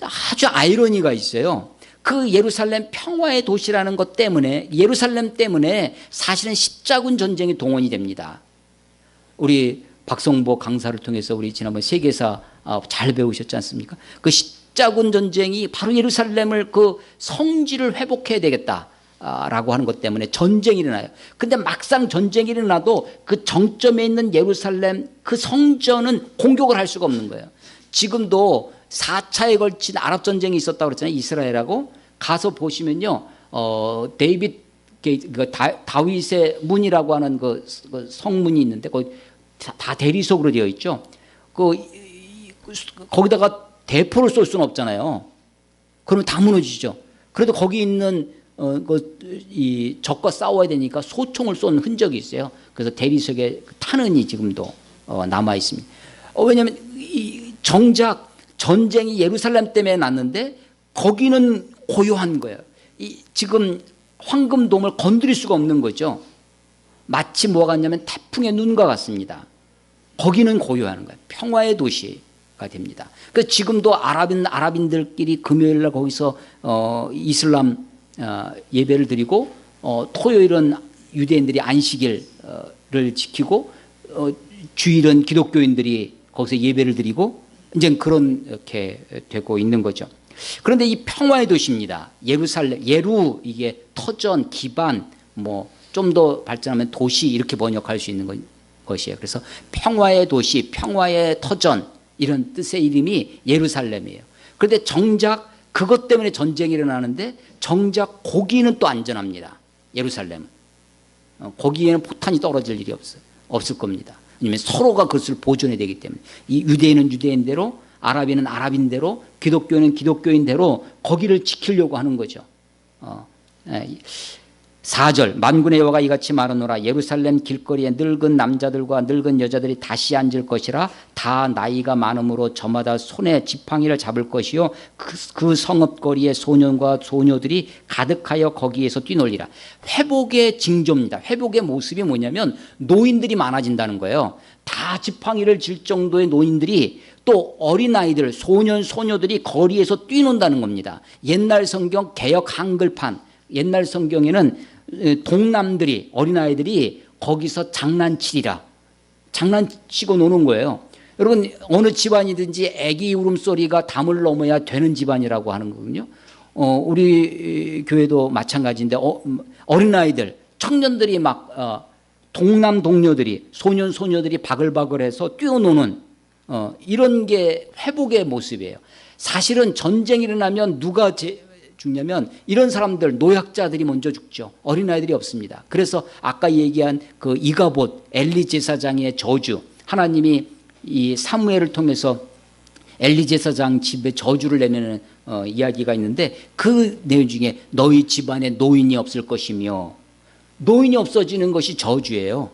아주 아이러니가 있어요. 그 예루살렘 평화의 도시라는 것 때문에, 예루살렘 때문에 사실은 십자군 전쟁이 동원이 됩니다. 우리 박성보 강사를 통해서 우리 지난번 세계사 잘 배우셨지 않습니까? 그 십자군 전쟁이 바로 예루살렘을 그 성지를 회복해야 되겠다 라고 하는 것 때문에 전쟁이 일어나요. 근데 막상 전쟁이 일어나도 그 정점에 있는 예루살렘 그 성전은 공격을 할 수가 없는 거예요. 지금도 4차에 걸친 아랍 전쟁이 있었다고 그랬잖아요. 이스라엘하고. 가서 보시면요. 다윗의 문이라고 하는 그 성문이 있는데 거기 다 대리석으로 되어 있죠. 거기다가 대포를 쏠 수는 없잖아요. 그러면 다 무너지죠. 그래도 거기 있는 이 적과 싸워야 되니까 소총을 쏜 흔적이 있어요. 그래서 대리석에 탄흔이 지금도 남아 있습니다. 왜냐하면 정작 전쟁이 예루살렘 때문에 났는데 거기는 고요한 거예요. 지금 황금돔을 건드릴 수가 없는 거죠. 마치 뭐가 같냐면 태풍의 눈과 같습니다. 거기는 고요한 거예요. 평화의 도시가 됩니다. 그래서 지금도 아랍인들끼리 금요일날 거기서 이슬람 예배를 드리고 토요일은 유대인들이 안식일을 지키고 주일은 기독교인들이 거기서 예배를 드리고 이제 그렇게 되고 있는 거죠. 그런데 이 평화의 도시입니다. 예루살렘, 이게 터전, 기반, 뭐 좀 더 발전하면 도시 이렇게 번역할 수 있는 것이에요. 그래서 평화의 도시, 평화의 터전 이런 뜻의 이름이 예루살렘이에요. 그런데 정작 그것 때문에 전쟁이 일어나는데 정작 거기는 또 안전합니다. 예루살렘은. 거기에는 포탄이 떨어질 일이 없을 겁니다. 왜냐하면 서로가 그것을 보존해야 되기 때문에 이 유대인은 유대인대로 아랍인은 아랍인대로 기독교인은 기독교인대로 거기를 지키려고 하는 거죠. 4절 만군의 여호와가 이같이 말하노라 예루살렘 길거리에 늙은 남자들과 늙은 여자들이 다시 앉을 것이라 다 나이가 많음으로 저마다 손에 지팡이를 잡을 것이요 그 성읍거리에 소년과 소녀들이 가득하여 거기에서 뛰놀리라. 회복의 징조입니다. 회복의 모습이 뭐냐면 노인들이 많아진다는 거예요. 다 지팡이를 질 정도의 노인들이 또 어린아이들 소년 소녀들이 거리에서 뛰논다는 겁니다. 옛날 성경 개역 한글판 옛날 성경에는 동남들이 어린아이들이 거기서 장난치리라 장난치고 노는 거예요. 여러분 어느 집안이든지 아기 울음소리가 담을 넘어야 되는 집안이라고 하는 거거든요. 우리 교회도 마찬가지인데 어린아이들 청년들이 막 동남 동료들이 소년 소녀들이 바글바글해서 뛰어노는 이런 게 회복의 모습이에요. 사실은 전쟁이 일어나면 누가 죽냐면 이런 사람들 노약자들이 먼저 죽죠. 어린아이들이 없습니다. 그래서 아까 얘기한 그 이가봇 엘리 제사장의 저주 하나님이 이 사무엘을 통해서 엘리 제사장 집에 저주를 내는 이야기가 있는데 그 내용 중에 너희 집안에 노인이 없을 것이며 노인이 없어지는 것이 저주예요.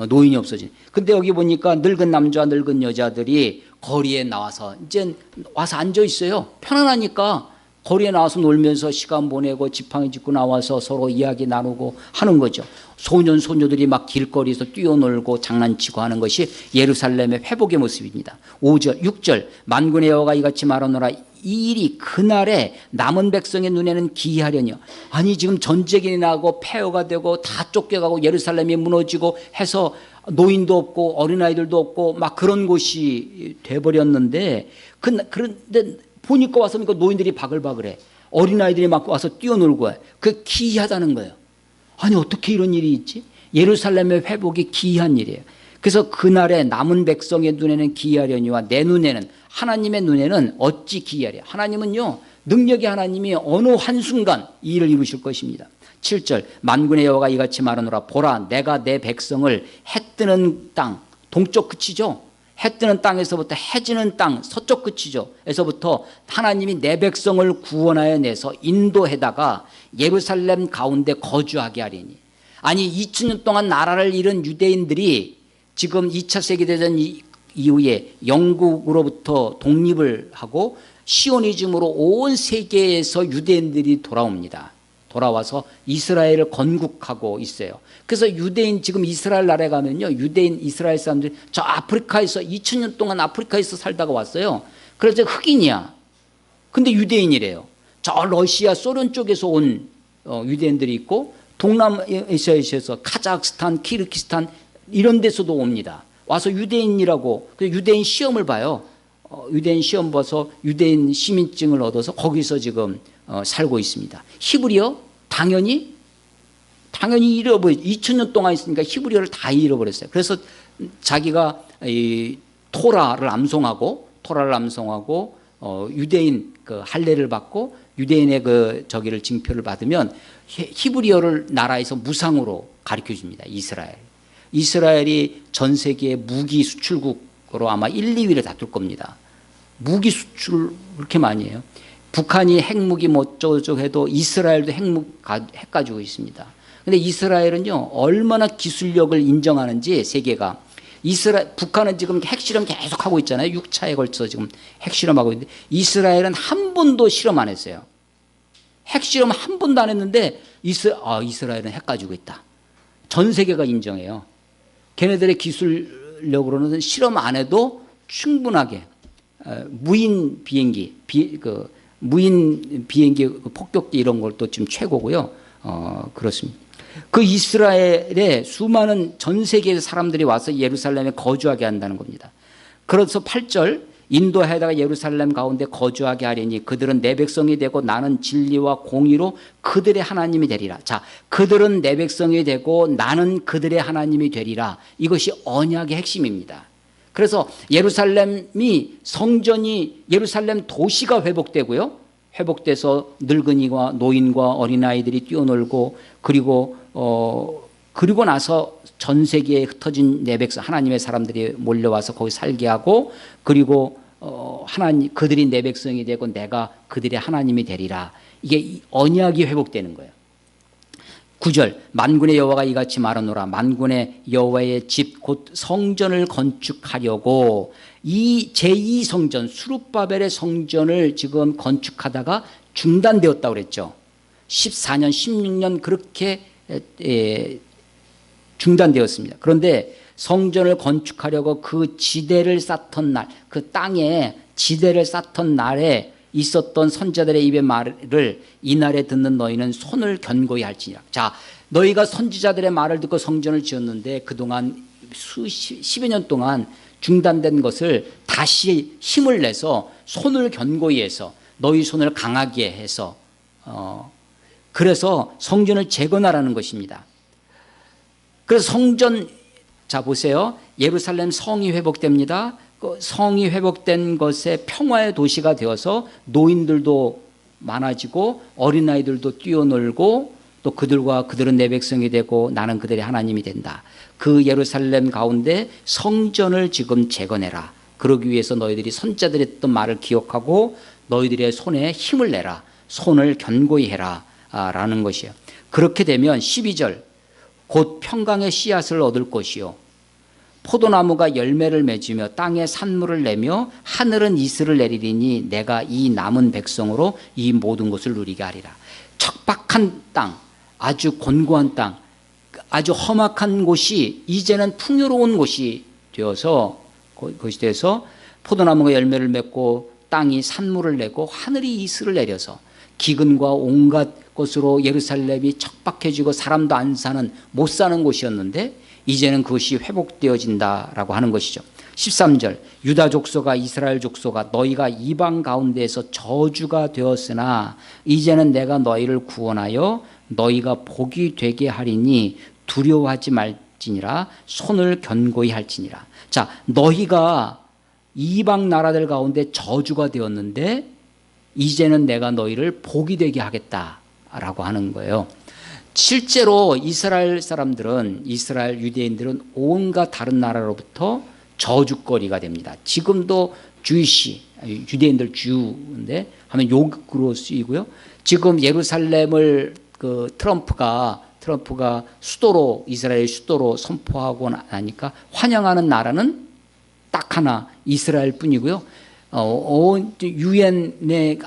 노인이 없어지는. 근데 여기 보니까 늙은 남자와 늙은 여자들이 거리에 나와서 이제 와서 앉아 있어요. 편안하니까 거리에 나와서 놀면서 시간 보내고 지팡이 짚고 나와서 서로 이야기 나누고 하는 거죠. 소년 소녀들이 막 길거리에서 뛰어놀고 장난치고 하는 것이 예루살렘의 회복의 모습입니다. 5절 6절 만군의 여호와가 이같이 말하노라 이 일이 그날에 남은 백성의 눈에는 기이하려니요. 아니 지금 전쟁이 나고 폐허가 되고 다 쫓겨가고 예루살렘이 무너지고 해서 노인도 없고 어린아이들도 없고 막 그런 곳이 돼버렸는데 그런데 보니까 와서 보니까 노인들이 바글바글해. 어린아이들이 막 와서 뛰어놀고 해. 그게 기이하다는 거예요. 아니 어떻게 이런 일이 있지? 예루살렘의 회복이 기이한 일이에요. 그래서 그날에 남은 백성의 눈에는 기이하려니와 내 눈에는 하나님의 눈에는 어찌 기이하랴. 하나님은요 능력의 하나님이 어느 한순간 이 일을 이루실 것입니다. 7절 만군의 여호와가 이같이 말하노라 보라 내가 내 백성을 해 뜨는 땅 동쪽 끝이죠. 해 뜨는 땅에서부터 해지는 땅 서쪽 끝이죠. 에서부터 하나님이 내 백성을 구원하여 내서 인도해다가 예루살렘 가운데 거주하게 하리니. 아니 2000년 동안 나라를 잃은 유대인들이 지금 2차 세계대전 이후에 영국으로부터 독립을 하고 시오니즘으로 온 세계에서 유대인들이 돌아옵니다. 돌아와서 이스라엘을 건국하고 있어요. 그래서 유대인 지금 이스라엘 나라에 가면요 유대인 이스라엘 사람들이 저 아프리카에서 2000년 동안 아프리카에서 살다가 왔어요. 그래서 흑인이야. 근데 유대인이래요. 저 러시아 소련 쪽에서 온 유대인들이 있고 동남아시아에서 카자흐스탄 키르기스탄 이런 데서도 옵니다. 와서 유대인이라고 유대인 시험을 봐요. 유대인 시험 봐서 유대인 시민증을 얻어서 거기서 지금 살고 있습니다. 히브리어 당연히 잃어버렸죠. 2000년 동안 있으니까 히브리어를 다 잃어버렸어요. 그래서 자기가 이 토라를 암송하고 유대인 그 할례를 받고 유대인의 그 저기를 징표를 받으면 히브리어를 나라에서 무상으로 가르쳐 줍니다. 이스라엘이 전 세계 무기 수출국으로 아마 1, 2위를 다툴 겁니다. 무기 수출 그렇게 많이 해요. 북한이 핵무기 뭐 어쩌고저쩌고 해도 이스라엘도 핵 가지고 있습니다. 근데 이스라엘은요 얼마나 기술력을 인정하는지 세계가 북한은 지금 핵실험 계속 하고 있잖아요. 6차에 걸쳐서 지금 핵실험하고 있는데 이스라엘은 한 번도 실험 안 했어요. 핵실험 한 번도 안 했는데 이스라엘은 핵 가지고 있다. 전 세계가 인정해요. 걔네들의 기술력으로는 실험 안 해도 충분하게 무인 비행기, 무인 비행기 폭격기 이런 걸 또 지금 최고고요. 그렇습니다. 그 이스라엘에 수많은 전 세계의 사람들이 와서 예루살렘에 거주하게 한다는 겁니다. 그래서 8절 인도하여다가 예루살렘 가운데 거주하게 하리니 그들은 내 백성이 되고 나는 진리와 공의로 그들의 하나님이 되리라. 자, 그들은 내 백성이 되고 나는 그들의 하나님이 되리라. 이것이 언약의 핵심입니다. 그래서 예루살렘이 성전이 예루살렘 도시가 회복되고요. 회복돼서 늙은이와 노인과 어린아이들이 뛰어놀고 그리고 나서 전 세계에 흩어진 내 백성 하나님의 사람들이 몰려와서 거기 살게 하고 그리고 하나님 그들이 내 백성이 되고 내가 그들의 하나님이 되리라. 이게 언약이 회복되는 거예요. 9절 만군의 여호와가 이같이 말하노라. 만군의 여호와의 집 곧 성전을 건축하려고 이 제2성전 수룹바벨의 성전을 지금 건축하다가 중단되었다고 그랬죠. 14년 16년 그렇게 중단되었습니다. 그런데 성전을 건축하려고 그 지대를 쌓던 날, 그 땅에 지대를 쌓던 날에 있었던 선자들의 입의 말을 이날에 듣는 너희는 손을 견고히 할지니라. 자, 너희가 선지자들의 말을 듣고 성전을 지었는데 그동안 10여 년 동안 중단된 것을 다시 힘을 내서 손을 견고히 해서 너희 손을 강하게 해서 그래서 성전을 재건하라는 것입니다. 그래서 성전, 자 보세요. 예루살렘 성이 회복됩니다. 그 성이 회복된 것에 평화의 도시가 되어서 노인들도 많아지고 어린아이들도 뛰어놀고 또 그들은 내 백성이 되고 나는 그들의 하나님이 된다. 그 예루살렘 가운데 성전을 지금 재건해라. 그러기 위해서 너희들이 선자들이 했던 말을 기억하고 너희들의 손에 힘을 내라. 손을 견고히 해라 라는 것이에요. 그렇게 되면 12절 곧 평강의 씨앗을 얻을 것이요 포도나무가 열매를 맺으며 땅에 산물을 내며 하늘은 이슬을 내리리니 내가 이 남은 백성으로 이 모든 것을 누리게 하리라. 척박한 땅, 아주 곤고한 땅, 아주 험악한 곳이 이제는 풍요로운 곳이 되어서 포도나무가 열매를 맺고 땅이 산물을 내고 하늘이 이슬을 내려서 기근과 온갖 것으로 예루살렘이 척박해지고 사람도 안 사는 못 사는 곳이었는데 이제는 그것이 회복되어진다라고 하는 것이죠. 13절 유다 족속아 이스라엘 족속아 너희가 이방 가운데에서 저주가 되었으나 이제는 내가 너희를 구원하여 너희가 복이 되게 하리니 두려워하지 말지니라 손을 견고히 할지니라. 자, 너희가 이방 나라들 가운데 저주가 되었는데 이제는 내가 너희를 복이 되게 하겠다라고 하는 거예요. 실제로 이스라엘 사람들은 이스라엘 유대인들은 온갖 다른 나라로부터 저주거리가 됩니다. 지금도 유대인들 주인데 하면 욕으로 쓰이고요. 지금 예루살렘을 트럼프가 수도로 이스라엘 수도로 선포하고 나니까 환영하는 나라는 딱 하나 이스라엘 뿐이고요. 유엔의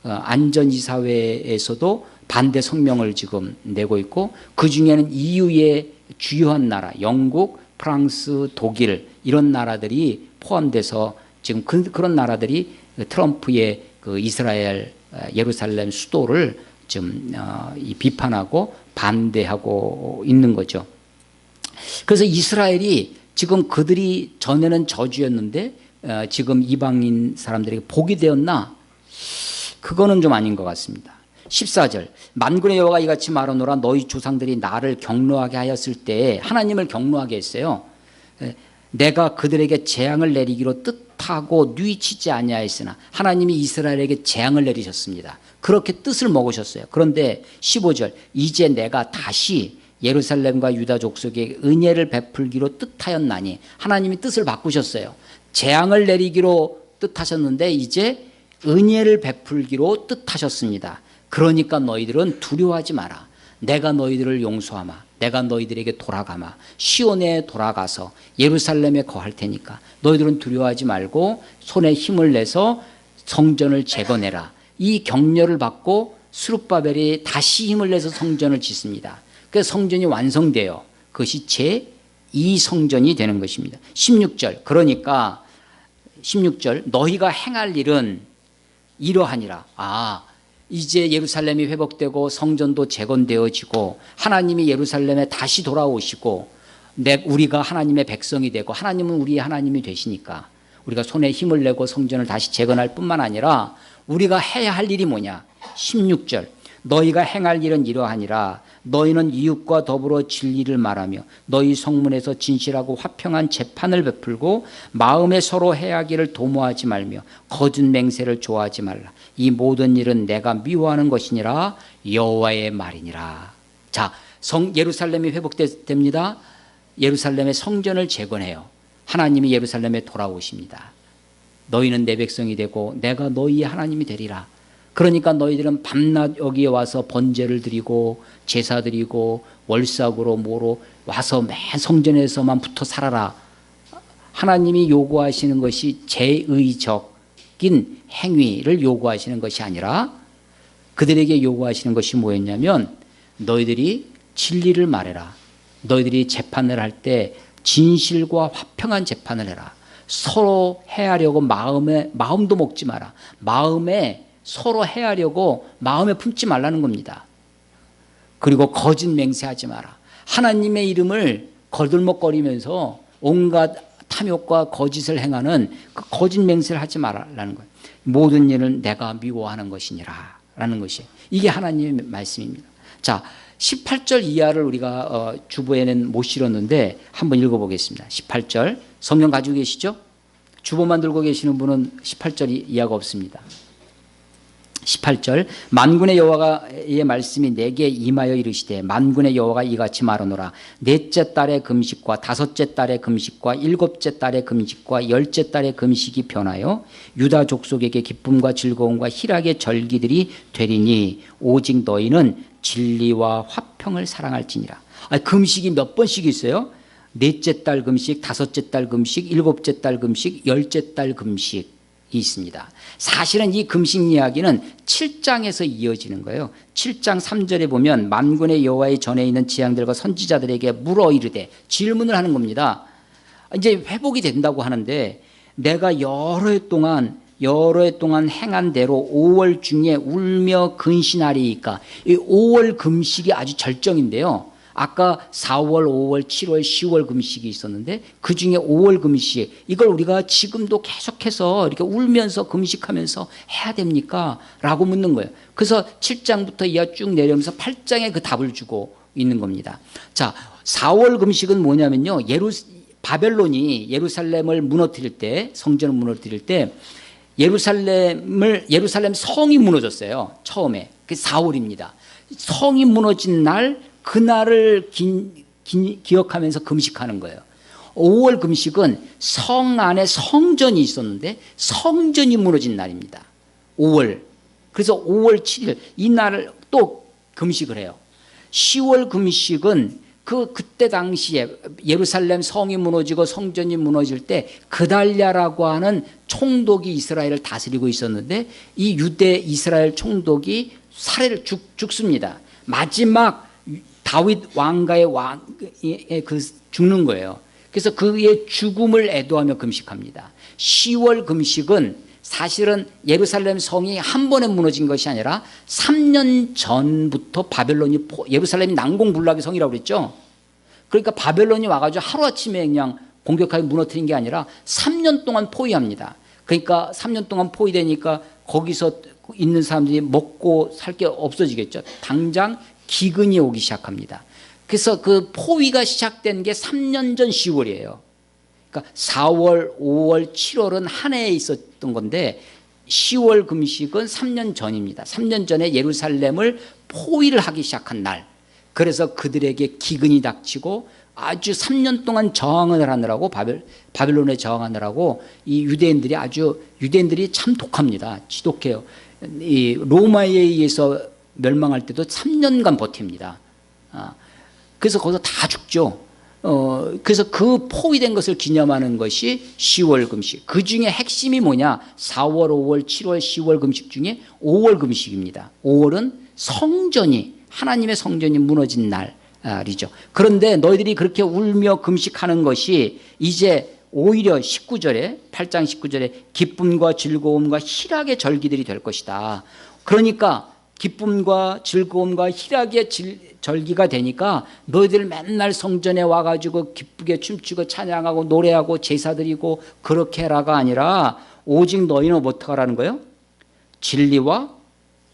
안전이사회에서도 반대 성명을 지금 내고 있고 그 중에는 EU의 주요한 나라 영국, 프랑스, 독일 이런 나라들이 포함돼서 지금 그런 나라들이 트럼프의 그 이스라엘 예루살렘 수도를 좀 비판하고 반대하고 있는 거죠. 그래서 이스라엘이 지금 그들이 전에는 저주였는데 지금 이방인 사람들에게 복이 되었나? 그거는 좀 아닌 것 같습니다. 14절 만군의 여호와가 이같이 말하노라 너희 조상들이 나를 경노하게 하였을 때 하나님을 경노하게 했어요. 내가 그들에게 재앙을 내리기로 뜻하고 뉘치지 아니하였으나 하나님이 이스라엘에게 재앙을 내리셨습니다. 그렇게 뜻을 먹으셨어요. 그런데 15절 이제 내가 다시 예루살렘과 유다 족속에 은혜를 베풀기로 뜻하였나니 하나님이 뜻을 바꾸셨어요. 재앙을 내리기로 뜻하셨는데 이제 은혜를 베풀기로 뜻하셨습니다. 그러니까 너희들은 두려워하지 마라. 내가 너희들을 용서하마. 내가 너희들에게 돌아가마. 시온에 돌아가서 예루살렘에 거할 테니까 너희들은 두려워하지 말고 손에 힘을 내서 성전을 재건해라. 이 격려를 받고 스룹바벨이 다시 힘을 내서 성전을 짓습니다. 그래서 성전이 완성돼요. 그것이 제2성전이 되는 것입니다. 16절 그러니까 16절 너희가 행할 일은 이러하니라. 이제 예루살렘이 회복되고 성전도 재건되어지고 하나님이 예루살렘에 다시 돌아오시고 우리가 하나님의 백성이 되고 하나님은 우리의 하나님이 되시니까 우리가 손에 힘을 내고 성전을 다시 재건할 뿐만 아니라 우리가 해야 할 일이 뭐냐. 16절 너희가 행할 일은 이러하니라. 너희는 이웃과 더불어 진리를 말하며 너희 성문에서 진실하고 화평한 재판을 베풀고 마음에 서로 해하기를 도모하지 말며 거짓 맹세를 좋아하지 말라. 이 모든 일은 내가 미워하는 것이니라 여호와의 말이니라. 자, 예루살렘이 회복됩니다. 예루살렘의 성전을 재건해요. 하나님이 예루살렘에 돌아오십니다. 너희는 내 백성이 되고 내가 너희의 하나님이 되리라. 그러니까 너희들은 밤낮 여기에 와서 번제를 드리고 제사 드리고 월삭으로 뭐로 와서 맨 성전에서만 붙어 살아라. 하나님이 요구하시는 것이 제의적인 행위를 요구하시는 것이 아니라 그들에게 요구하시는 것이 뭐였냐면 너희들이 진리를 말해라. 너희들이 재판을 할 때 진실과 화평한 재판을 해라. 서로 해하려고 마음도 먹지 마라. 마음에 서로 해하려고 마음에 품지 말라는 겁니다. 그리고 거짓 맹세하지 마라. 하나님의 이름을 거들먹거리면서 온갖 탐욕과 거짓을 행하는 그 거짓 맹세를 하지 말라는 거예요. 모든 일은 내가 미워하는 것이니라 라는 것이 이게 하나님의 말씀입니다. 자, 18절 이하를 우리가 주보에는 못 실었는데 한번 읽어보겠습니다. 18절 성경 가지고 계시죠? 주보만 들고 계시는 분은 18절 이하가 없습니다. 18절 만군의 여호와의 말씀이 내게 임하여 이르시되 만군의 여호와가 이같이 말하노라. 넷째 달의 금식과 다섯째 달의 금식과 일곱째 달의 금식과 열째 달의 금식이 변하여 유다 족속에게 기쁨과 즐거움과 희락의 절기들이 되리니 오직 너희는 진리와 화평을 사랑할지니라. 금식이 몇 번씩 있어요? 넷째 달 금식, 다섯째 달 금식, 일곱째 달 금식, 열째 달 금식 있습니다. 사실은 이 금식 이야기는 7장에서 이어지는 거예요. 7장 3절에 보면 만군의 여호와의 전에 있는 지향들과 선지자들에게 물어 이르되 질문을 하는 겁니다. 이제 회복이 된다고 하는데 내가 여러 해 동안 행한 대로 5월 중에 울며 근신하리이까. 이 5월 금식이 아주 절정인데요. 아까 4월, 5월, 7월, 10월 금식이 있었는데 그 중에 5월 금식 이걸 우리가 지금도 계속해서 이렇게 울면서 금식하면서 해야 됩니까? 라고 묻는 거예요. 그래서 7장부터 이하 쭉 내려오면서 8장에 그 답을 주고 있는 겁니다. 자, 4월 금식은 뭐냐면요. 바벨론이 예루살렘을 무너뜨릴 때 성전을 무너뜨릴 때 예루살렘 성이 무너졌어요. 처음에. 그게 4월입니다. 성이 무너진 날 그날을 기억하면서 금식하는 거예요. 5월 금식은 성 안에 성전이 있었는데 성전이 무너진 날입니다. 5월. 그래서 5월 7일 이 날을 또 금식을 해요. 10월 금식은 그때 당시에 예루살렘 성이 무너지고 성전이 무너질 때 그달랴라고 하는 총독이 이스라엘을 다스리고 있었는데 이 유대 이스라엘 총독이 살해를 죽습니다. 마지막 다윗 왕가의 죽는 거예요. 그래서 그의 죽음을 애도하며 금식합니다. 10월 금식은 사실은 예루살렘 성이 한 번에 무너진 것이 아니라 3년 전부터 예루살렘이 난공불락의 성이라고 그랬죠. 그러니까 바벨론이 와가지고 하루아침에 그냥 공격하게 무너뜨린 게 아니라 3년 동안 포위합니다. 그러니까 3년 동안 포위되니까 거기서 있는 사람들이 먹고 살 게 없어지겠죠. 당장 기근이 오기 시작합니다. 그래서 그 포위가 시작된 게 3년 전 10월이에요. 그러니까 4월, 5월, 7월은 한 해에 있었던 건데 10월 금식은 3년 전입니다. 3년 전에 예루살렘을 포위를 하기 시작한 날. 그래서 그들에게 기근이 닥치고 아주 3년 동안 저항을 하느라고 바벨론에 저항하느라고 이 유대인들이 참 독합니다. 지독해요. 이 로마에 의해서 멸망할 때도 3년간 버팁니다. 그래서 거기서 다 죽죠. 그래서 그 포위된 것을 기념하는 것이 10월 금식. 그 중에 핵심이 뭐냐? 4월, 5월, 7월, 10월 금식 중에 5월 금식입니다. 5월은 하나님의 성전이 무너진 날이죠. 그런데 너희들이 그렇게 울며 금식하는 것이 이제 오히려 19절에 8장 19절에 기쁨과 즐거움과 희락의 절기들이 될 것이다. 그러니까 기쁨과 즐거움과 희락의 절기가 되니까 너희들 맨날 성전에 와가지고 기쁘게 춤추고 찬양하고 노래하고 제사 드리고 그렇게 해라가 아니라 오직 너희는 어떻게 하라는 거예요? 진리와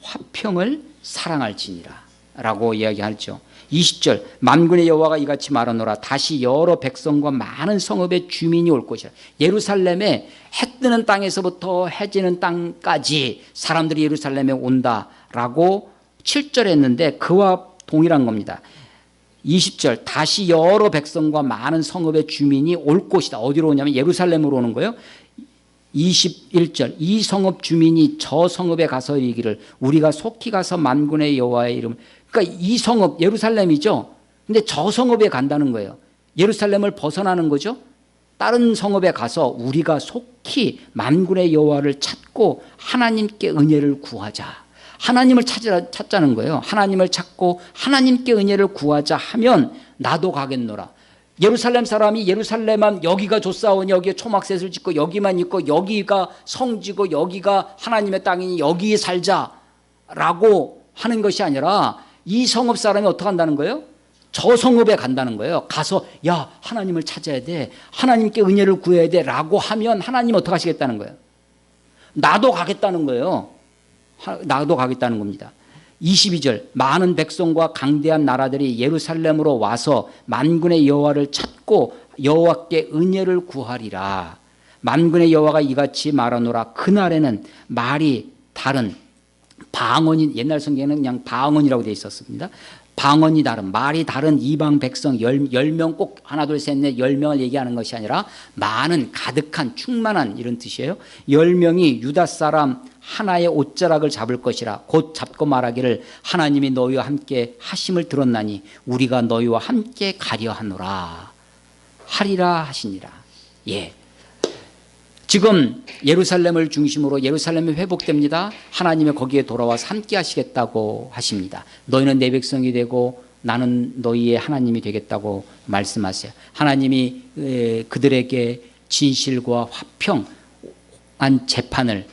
화평을 사랑할지니라 라고 이야기하죠. 20절 만군의 여호와가 이같이 말하노라 다시 여러 백성과 많은 성읍의 주민이 올 것이라. 예루살렘에 해 뜨는 땅에서부터 해 지는 땅까지 사람들이 예루살렘에 온다라고 7절 했는데 그와 동일한 겁니다. 20절 다시 여러 백성과 많은 성읍의 주민이 올 곳이다. 어디로 오냐면 예루살렘으로 오는 거예요. 21절 이 성읍 주민이 저 성읍에 가서 이르기를 우리가 속히 가서 만군의 여호와의 이름. 그러니까 이 성읍 예루살렘이죠. 근데 저 성읍에 간다는 거예요. 예루살렘을 벗어나는 거죠. 다른 성읍에 가서 우리가 속히 만군의 여호와를 찾고 하나님께 은혜를 구하자. 하나님을 찾자는 거예요. 하나님을 찾고 하나님께 은혜를 구하자 하면 나도 가겠노라. 예루살렘 사람이 예루살렘만 여기가 좋사오니 여기에 초막셋을 짓고 여기만 있고 여기가 성지고 여기가 하나님의 땅이니 여기에 살자라고 하는 것이 아니라 이 성읍 사람이 어떻게 한다는 거예요? 저 성읍에 간다는 거예요. 가서 야 하나님을 찾아야 돼. 하나님께 은혜를 구해야 돼 라고 하면 하나님 어떻게 하시겠다는 거예요? 나도 가겠다는 거예요. 나도 가겠다는 겁니다. 22절 많은 백성과 강대한 나라들이 예루살렘으로 와서 만군의 여호와를 찾고 여호와께 은혜를 구하리라. 만군의 여호와가 이같이 말하노라. 그날에는 말이 다른 방언이 옛날 성경에는 그냥 방언이라고 되어 있었습니다. 방언이 다른 말이 다른 이방 백성 10명 꼭 하나 둘 셋 넷 10명을 얘기하는 것이 아니라 많은 가득한 충만한 이런 뜻이에요. 10명이 유다 사람 하나의 옷자락을 잡을 것이라 곧 잡고 말하기를 하나님이 너희와 함께 하심을 들었나니 우리가 너희와 함께 가려 하노라 하리라 하시니라. 예. 지금 예루살렘을 중심으로 예루살렘이 회복됩니다. 하나님이 거기에 돌아와서 함께 하시겠다고 하십니다. 너희는 내 백성이 되고 나는 너희의 하나님이 되겠다고 말씀하세요. 하나님이 그들에게 진실과 화평한 재판을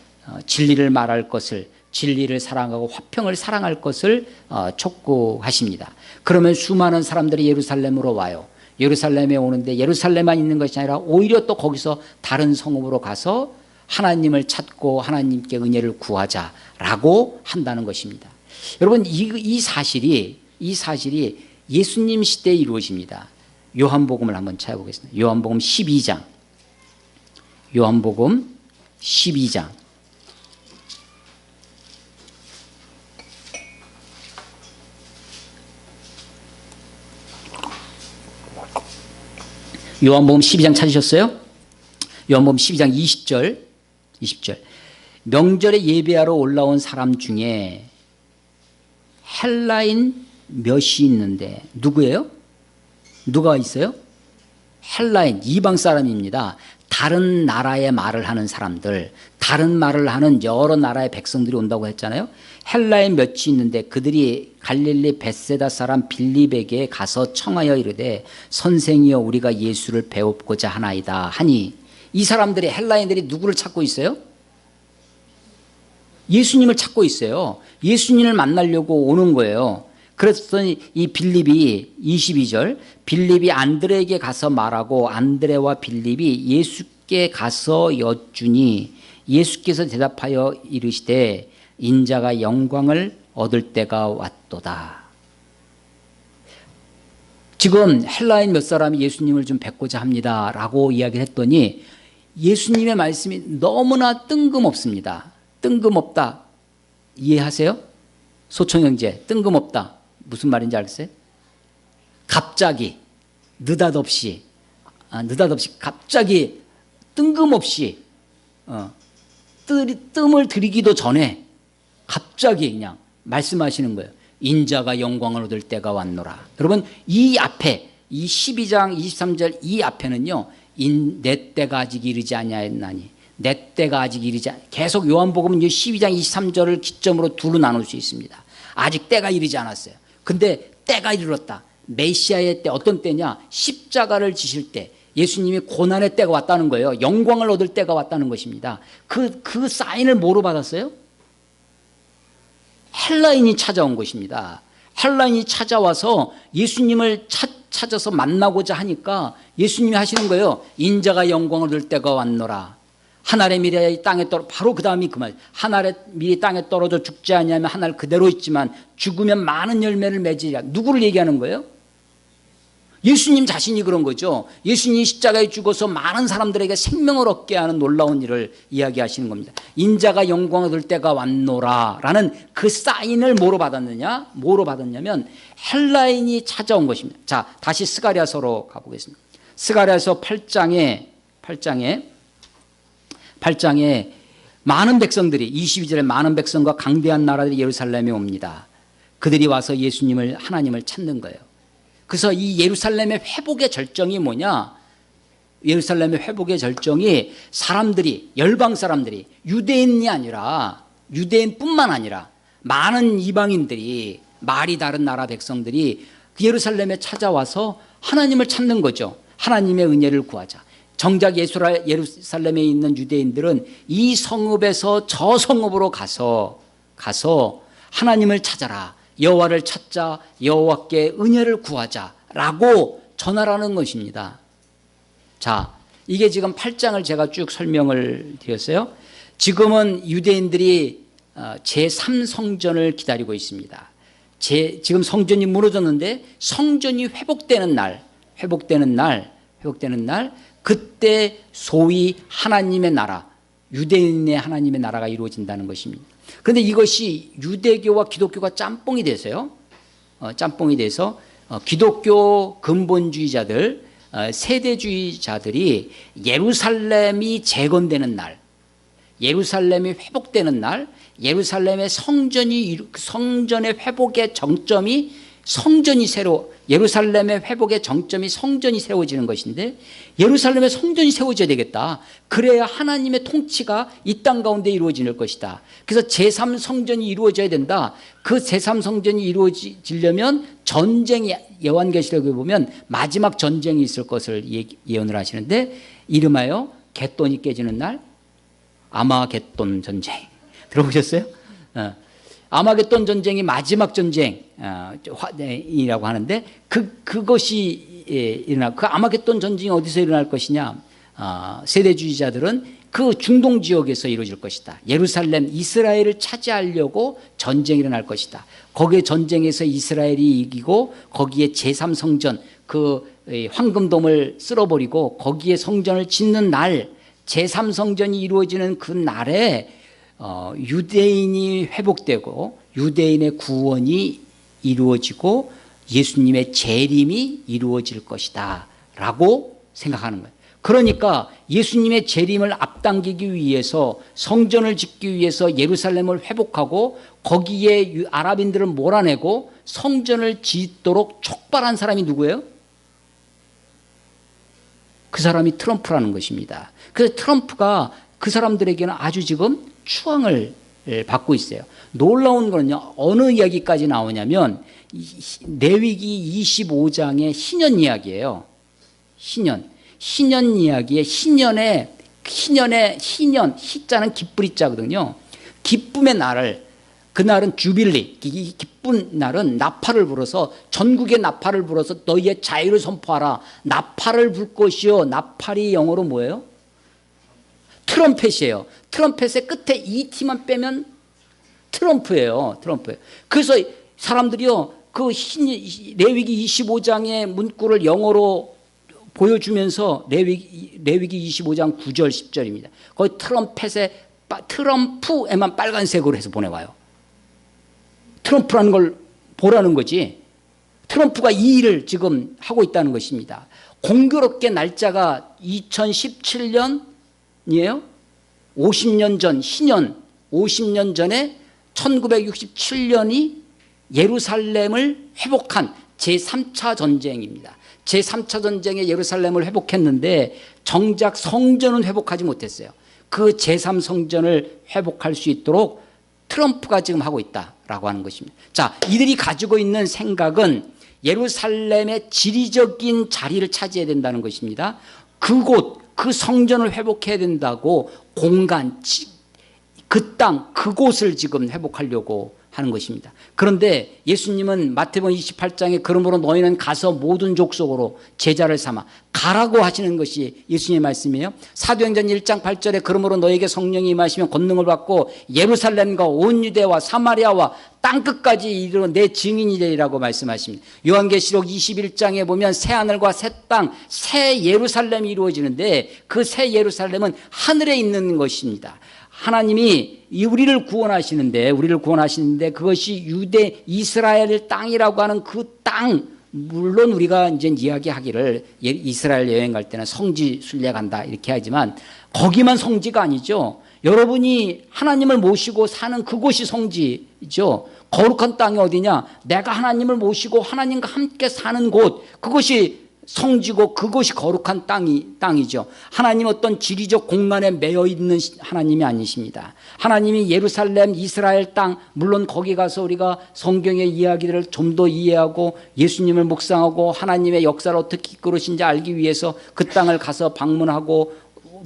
진리를 말할 것을 진리를 사랑하고 화평을 사랑할 것을 촉구하십니다. 그러면 수많은 사람들이 예루살렘으로 와요. 예루살렘에 오는데 예루살렘만 있는 것이 아니라 오히려 또 거기서 다른 성읍으로 가서 하나님을 찾고 하나님께 은혜를 구하자라고 한다는 것입니다. 여러분 이 사실이 예수님 시대에 이루어집니다. 요한복음을 한번 찾아보겠습니다. 요한복음 12장. 요한복음 12장. 요한복음 12장 찾으셨어요? 요한복음 12장 20절. 명절에 예배하러 올라온 사람 중에 헬라인 몇이 있는데 누구예요? 누가 있어요? 헬라인 이방 사람입니다. 다른 나라의 말을 하는 사람들, 다른 말을 하는 여러 나라의 백성들이 온다고 했잖아요. 헬라인 몇이 있는데 그들이 갈릴리 벳세다 사람 빌립에게 가서 청하여 이르되 선생이여 우리가 예수를 배웁고자 하나이다 하니 이 사람들이 헬라인들이 누구를 찾고 있어요? 예수님을 찾고 있어요. 예수님을 만나려고 오는 거예요. 그랬더니 이 빌립이 22절 빌립이 안드레에게 가서 말하고 안드레와 빌립이 예수께 가서 여쭈니 예수께서 대답하여 이르시되 인자가 영광을 얻을 때가 왔도다. 지금 헬라인 몇 사람이 예수님을 좀 뵙고자 합니다 라고 이야기를 했더니 예수님의 말씀이 너무나 뜬금없습니다. 뜬금없다 이해하세요? 소총형제 뜬금없다 무슨 말인지 알겠어요? 갑자기 느닷없이 갑자기 뜬금없이 뜸을 들이기도 전에 갑자기 그냥 말씀하시는 거예요. 인자가 영광을 얻을 때가 왔노라. 여러분 이 앞에 이 12장 23절 이 앞에는요 내 때가 아직 이르지 아니하였나니 내 때가 아직 이르지 계속 요한복음은 12장 23절을 기점으로 둘로 나눌 수 있습니다. 아직 때가 이르지 않았어요. 근데 때가 이르렀다. 메시아의 때 어떤 때냐? 십자가를 지실 때 예수님이 고난의 때가 왔다는 거예요. 영광을 얻을 때가 왔다는 것입니다. 그 사인을 뭐로 받았어요? 헬라인이 찾아온 것입니다. 헬라인이 찾아와서 예수님을 찾아서 만나고자 하니까 예수님이 하시는 거예요. 인자가 영광을 얻을 때가 왔노라. 하늘의 미래 땅에 떨어, 바로 그 다음이 그 말. 하늘의 미래 땅에 떨어져 죽지 아니하면 하늘 그대로 있지만 죽으면 많은 열매를 맺으리라. 누구를 얘기하는 거예요? 예수님 자신이 그런 거죠. 예수님이 십자가에 죽어서 많은 사람들에게 생명을 얻게 하는 놀라운 일을 이야기하시는 겁니다. 인자가 영광을 얻을 때가 왔노라 라는 그 사인을 뭐로 받았느냐? 뭐로 받았냐면 헬라인이 찾아온 것입니다. 자, 다시 스가랴서로 가보겠습니다. 스가랴서 8장에 많은 백성들이 22절에 많은 백성과 강대한 나라들이 예루살렘에 옵니다. 그들이 와서 하나님을 찾는 거예요. 그래서 이 예루살렘의 회복의 절정이 뭐냐? 예루살렘의 회복의 절정이 열방 사람들이 유대인뿐만 아니라 많은 이방인들이 말이 다른 나라 백성들이 그 예루살렘에 찾아와서 하나님을 찾는 거죠. 하나님의 은혜를 구하자. 정작 예루살렘에 있는 유대인들은 이 성읍에서 저 성읍으로 가서 하나님을 찾아라. 여호와를 찾자, 여호와께 은혜를 구하자라고 전하라는 것입니다. 자, 이게 지금 8장을 제가 쭉 설명을 드렸어요. 지금은 유대인들이 제3성전을 기다리고 있습니다. 지금 성전이 무너졌는데 성전이 회복되는 날, 그때 소위 하나님의 나라, 유대인의 하나님의 나라가 이루어진다는 것입니다. 그런데 이것이 유대교와 기독교가 짬뽕이 돼서요. 기독교 근본주의자들, 세대주의자들이 예루살렘이 재건되는 날, 예루살렘이 회복되는 날, 예루살렘의 성전의 회복의 정점이 예루살렘의 회복의 정점이 성전이 세워지는 것인데 예루살렘의 성전이 세워져야 되겠다. 그래야 하나님의 통치가 이 땅 가운데 이루어질 것이다. 그래서 제3성전이 이루어져야 된다. 그 제3성전이 이루어지려면 전쟁이 요한계시록에 보면 마지막 전쟁이 있을 것을 예언을 하시는데 이름하여 갯돈이 깨지는 날 아마겟돈 전쟁. 들어보셨어요? 아마겟돈 전쟁이 마지막 전쟁이라고 하는데 그것이 일어나. 그 아마겟돈 전쟁이 어디서 일어날 것이냐? 세대주의자들은 그 중동 지역에서 이루어질 것이다. 예루살렘 이스라엘을 차지하려고 전쟁이 일어날 것이다. 거기에 전쟁에서 이스라엘이 이기고 거기에 제3성전 그 황금돔을 쓸어버리고 거기에 성전을 짓는 날, 제3성전이 이루어지는 그 날에 유대인이 회복되고 유대인의 구원이 이루어지고 예수님의 재림이 이루어질 것이다 라고 생각하는 거예요. 그러니까 예수님의 재림을 앞당기기 위해서 성전을 짓기 위해서 예루살렘을 회복하고 거기에 아랍인들을 몰아내고 성전을 짓도록 촉발한 사람이 누구예요? 그 사람이 트럼프라는 것입니다. 그래서 트럼프가 그 사람들에게는 아주 지금 추앙을 받고 있어요. 놀라운 거는요, 어느 이야기까지 나오냐면 레위기 25장의 희년 이야기예요. 희년 이야기에 희자는 기쁘리자거든요. 기쁨의 날을, 그날은 주빌리, 이 기쁜 날은 나팔을 불어서 전국에 나팔을 불어서 너희의 자유를 선포하라. 나팔을 불 것이요. 나팔이 영어로 뭐예요? 트럼펫이에요. 트럼펫의 끝에 ET만 빼면 트럼프예요. 그래서 사람들이요, 그 레위기 25장의 문구를 영어로 보여주면서 레위기 25장 9절 10절입니다. 거기 트럼프에만 빨간색으로 해서 보내와요. 트럼프라는 걸 보라는 거지. 트럼프가 이 일을 지금 하고 있다는 것입니다. 공교롭게 날짜가 2017년이에요. 50년 전, 희년 50년 전에 1967년이 예루살렘을 회복한 제3차 전쟁입니다. 제3차 전쟁에 예루살렘을 회복했는데 정작 성전은 회복하지 못했어요. 그 제3성전을 회복할 수 있도록 트럼프가 지금 하고 있다라고 하는 것입니다. 자, 이들이 가지고 있는 생각은 예루살렘의 지리적인 자리를 차지해야 된다는 것입니다. 그곳, 그 성전을 회복해야 된다고 공간, 그 땅, 그곳을 지금 회복하려고 하는 것입니다. 그런데 예수님은 마태복음 28장에 그러므로 너희는 가서 모든 족속으로 제자를 삼아 가라고 하시는 것이 예수님의 말씀이에요. 사도행전 1장 8절에 그러므로 너에게 성령이 임하시면 권능을 받고 예루살렘과 온 유대와 사마리아와 땅끝까지 이르러 내 증인이 되리라고 말씀하십니다. 요한계시록 21장에 보면 새 하늘과 새 땅, 새 예루살렘이 이루어지는데 그 새 예루살렘은 하늘에 있는 것입니다. 하나님이 우리를 구원하시는데 그것이 유대 이스라엘 땅이라고 하는 그 땅, 물론 우리가 이제 이야기하기를 이스라엘 여행 갈 때는 성지 순례 간다 이렇게 하지만 거기만 성지가 아니죠. 여러분이 하나님을 모시고 사는 그곳이 성지죠. 거룩한 땅이 어디냐? 내가 하나님을 모시고 하나님과 함께 사는 곳, 그것이 성지고 그것이 거룩한 땅이죠. 하나님 어떤 지리적 공간에 매여 있는 하나님이 아니십니다. 하나님이 예루살렘, 이스라엘 땅, 물론 거기 가서 우리가 성경의 이야기들을 좀 더 이해하고 예수님을 묵상하고 하나님의 역사를 어떻게 이끌으신지 알기 위해서 그 땅을 가서 방문하고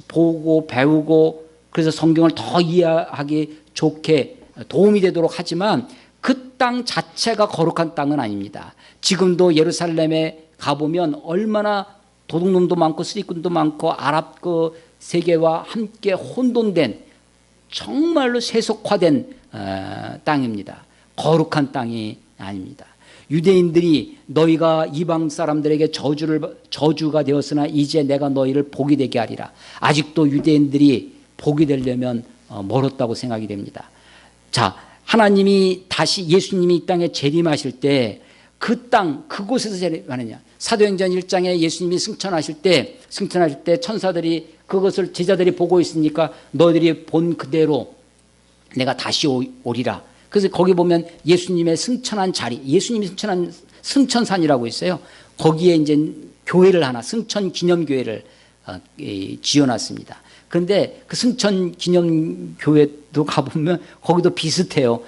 보고 배우고 그래서 성경을 더 이해하기 좋게 도움이 되도록 하지만 그 땅 자체가 거룩한 땅은 아닙니다. 지금도 예루살렘에 가보면 얼마나 도둑놈도 많고 쓰리꾼도 많고 아랍 그 세계와 함께 혼돈된 정말로 세속화된 땅입니다. 거룩한 땅이 아닙니다. 유대인들이 너희가 이방 사람들에게 저주가 되었으나 이제 내가 너희를 복이 되게 하리라. 아직도 유대인들이 복이 되려면 멀었다고 생각이 됩니다. 자, 하나님이 다시 예수님이 이 땅에 재림하실 때 그 땅, 그곳에서 재림하느냐. 사도행전 1장에 예수님이 승천하실 때 천사들이 그것을 제자들이 보고 있으니까 너희들이 본 그대로 내가 다시 오리라. 그래서 거기 보면 예수님의 승천한 자리, 예수님이 승천한 승천산이라고 있어요. 거기에 이제 교회를 하나, 승천 기념교회를 지어놨습니다. 그런데 그 승천 기념교회도 가보면 거기도 비슷해요.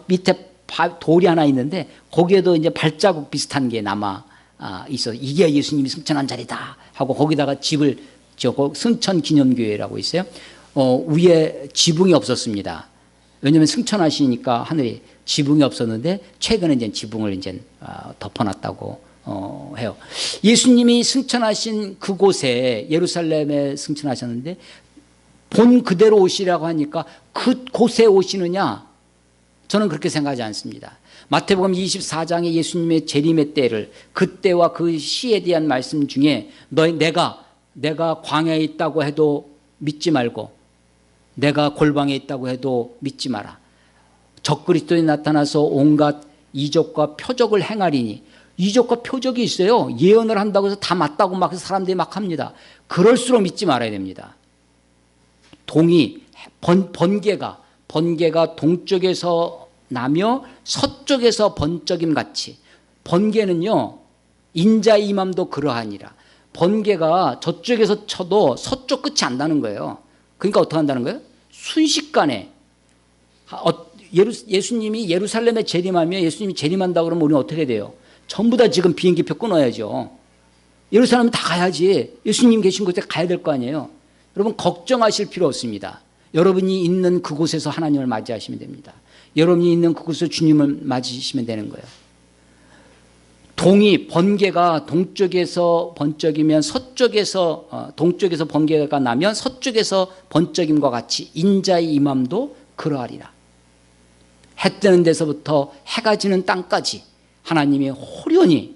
밑에 돌이 하나 있는데 거기에도 이제 발자국 비슷한 게 남아 있어. 이게 예수님이 승천한 자리다 하고 거기다가 집을 지었고 승천 기념교회라고 있어요. 위에 지붕이 없었습니다. 왜냐하면 승천하시니까 하늘에 지붕이 없었는데 최근에 이제 지붕을 이제 덮어놨다고 해요. 예수님이 승천하신 그곳에 예루살렘에 승천하셨는데 본 그대로 오시라고 하니까 그곳에 오시느냐? 저는 그렇게 생각하지 않습니다. 마태복음 24장에 예수님의 재림의 때를 그때와 그 시에 대한 말씀 중에 내가 광야에 있다고 해도 믿지 말고 내가 골방에 있다고 해도 믿지 마라. 적그리스도에 나타나서 온갖 이적과 표적을 행하리니 이적과 표적이 있어요. 예언을 한다고 해서 다 맞다고 막 사람들이 막 합니다. 그럴수록 믿지 말아야 됩니다. 번개가 동쪽에서 나며 서쪽에서 번쩍임 같이 번개는요 인자의 임함도 그러하니라. 번개가 저쪽에서 쳐도 서쪽 끝이 안 나는 거예요. 그러니까 어떻게 한다는 거예요? 순식간에 예수님이 예루살렘에 재림하며 예수님이 재림한다고 그러면 우리는 어떻게 돼요? 전부 다 지금 비행기표 끊어야죠. 예루살렘 다 가야지. 예수님 계신 곳에 가야 될 거 아니에요. 여러분 걱정하실 필요 없습니다. 여러분이 있는 그곳에서 하나님을 맞이하시면 됩니다. 여러분이 있는 그곳에서 주님을 맞이하시면 되는 거예요. 번개가 동쪽에서 번쩍이면 서쪽에서 동쪽에서 번개가 나면 서쪽에서 번쩍임과 같이 인자의 임함도 그러하리라. 해 뜨는 데서부터 해가 지는 땅까지 하나님이 호련히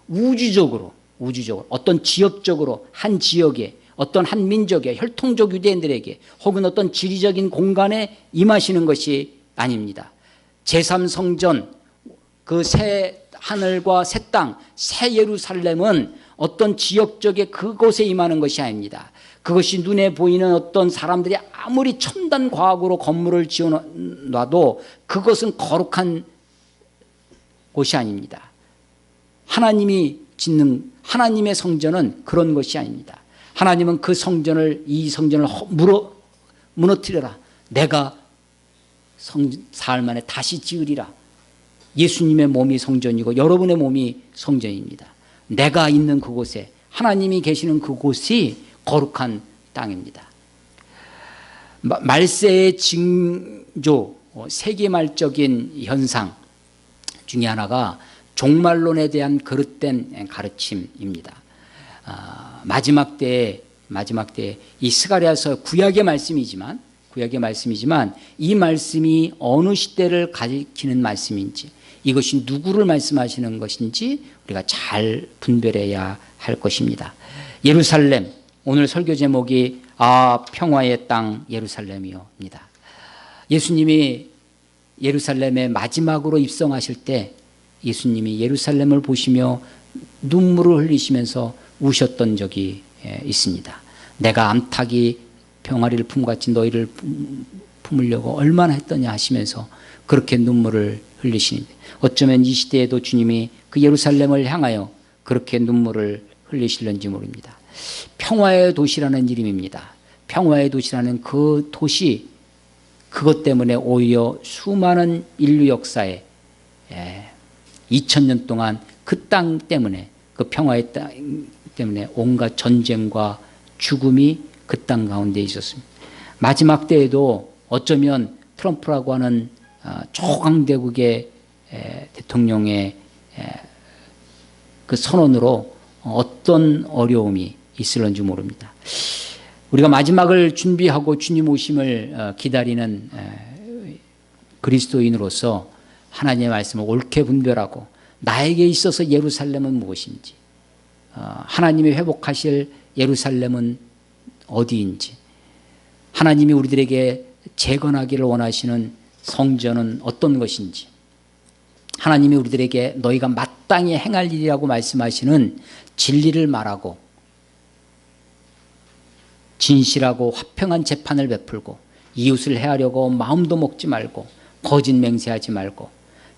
우주적으로 어떤 지역적으로 한 지역에 어떤 한 민족의 혈통적 유대인들에게 혹은 어떤 지리적인 공간에 임하시는 것이 아닙니다. 제3성전 그 새 하늘과 새 땅, 새 예루살렘은 어떤 지역적의 그곳에 임하는 것이 아닙니다. 그것이 눈에 보이는 어떤 사람들이 아무리 첨단 과학으로 건물을 지어놔도 그것은 거룩한 곳이 아닙니다. 하나님이 짓는 하나님의 성전은 그런 것이 아닙니다. 하나님은 이 성전을 무너뜨려라. 내가 사흘 만에 다시 지으리라. 예수님의 몸이 성전이고 여러분의 몸이 성전입니다. 내가 있는 그곳에 하나님이 계시는 그곳이 거룩한 땅입니다. 말세의 징조, 세계말적인 현상 중에 하나가 종말론에 대한 그릇된 가르침입니다. 마지막 때에 이 스가랴서 구약의 말씀이지만 이 말씀이 어느 시대를 가리키는 말씀인지, 이것이 누구를 말씀하시는 것인지 우리가 잘 분별해야 할 것입니다. 예루살렘, 오늘 설교 제목이 평화의 땅 예루살렘이요입니다. 예수님이 예루살렘에 마지막으로 입성하실 때 예수님이 예루살렘을 보시며 눈물을 흘리시면서 우셨던 적이 있습니다. 내가 암탉이 병아리를 품같이 너희를 품으려고 얼마나 했더냐 하시면서 그렇게 눈물을 흘리시는데, 어쩌면 이 시대에도 주님이 그 예루살렘을 향하여 그렇게 눈물을 흘리실는지 모릅니다. 평화의 도시라는 이름입니다. 평화의 도시라는 그 도시, 그것 때문에 오히려 수많은 인류 역사에 2000년 동안 그 땅 때문에, 그 평화의 땅 때문에 온갖 전쟁과 죽음이 그 땅 가운데 있었습니다. 마지막 때에도 어쩌면 트럼프라고 하는 초강대국의 대통령의 그 선언으로 어떤 어려움이 있을는지 모릅니다. 우리가 마지막을 준비하고 주님 오심을 기다리는 그리스도인으로서 하나님의 말씀을 옳게 분별하고, 나에게 있어서 예루살렘은 무엇인지, 하나님이 회복하실 예루살렘은 어디인지, 하나님이 우리들에게 재건하기를 원하시는 성전은 어떤 것인지, 하나님이 우리들에게 너희가 마땅히 행할 일이라고 말씀하시는 진리를 말하고 진실하고 화평한 재판을 베풀고 이웃을 해하려고 마음도 먹지 말고 거짓 맹세하지 말고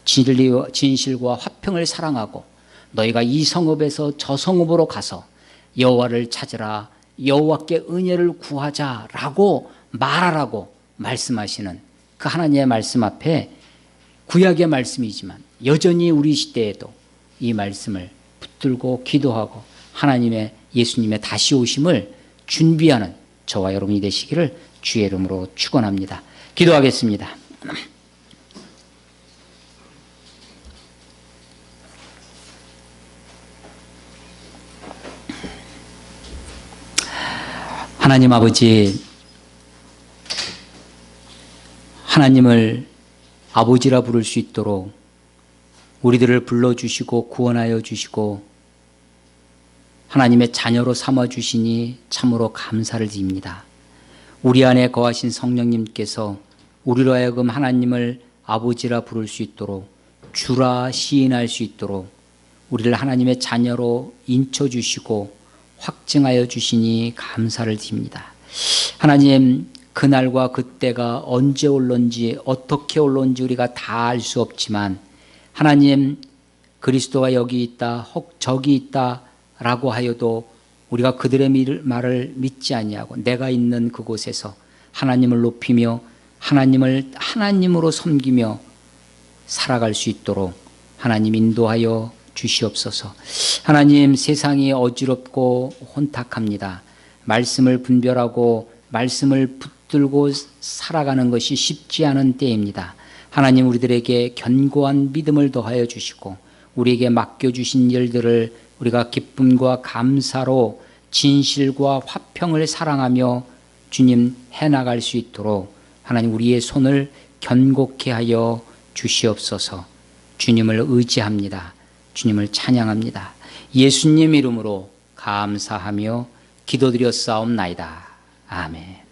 진실과 화평을 사랑하고 너희가 이 성읍에서 저 성읍으로 가서 여호와를 찾으라, 여호와께 은혜를 구하자라고 말하라고 말씀하시는 그 하나님의 말씀 앞에, 구약의 말씀이지만 여전히 우리 시대에도 이 말씀을 붙들고 기도하고 하나님의 예수님의 다시 오심을 준비하는 저와 여러분이 되시기를 주의 이름으로 축원합니다. 기도하겠습니다. 하나님 아버지, 하나님을 아버지라 부를 수 있도록 우리들을 불러주시고 구원하여 주시고 하나님의 자녀로 삼아주시니 참으로 감사를 드립니다. 우리 안에 거하신 성령님께서 우리로 하여금 하나님을 아버지라 부를 수 있도록, 주라 시인할 수 있도록 우리를 하나님의 자녀로 인쳐주시고 확증하여 주시니 감사를 드립니다. 하나님, 그날과 그때가 언제 올런지 어떻게 올런지 우리가 다 알 수 없지만, 하나님, 그리스도가 여기 있다, 혹 저기 있다 라고 하여도 우리가 그들의 말을 믿지 아니하고 내가 있는 그곳에서 하나님을 높이며 하나님을 하나님으로 섬기며 살아갈 수 있도록 하나님 인도하여 주시옵소서. 하나님, 세상이 어지럽고 혼탁합니다. 말씀을 분별하고 말씀을 붙들고 살아가는 것이 쉽지 않은 때입니다. 하나님, 우리들에게 견고한 믿음을 더하여 주시고 우리에게 맡겨주신 일들을 우리가 기쁨과 감사로 진실과 화평을 사랑하며 주님 해나갈 수 있도록 하나님 우리의 손을 견고케 하여 주시옵소서. 주님을 의지합니다. 주님을 찬양합니다. 예수님 이름으로 감사하며 기도드렸사옵나이다. 아멘.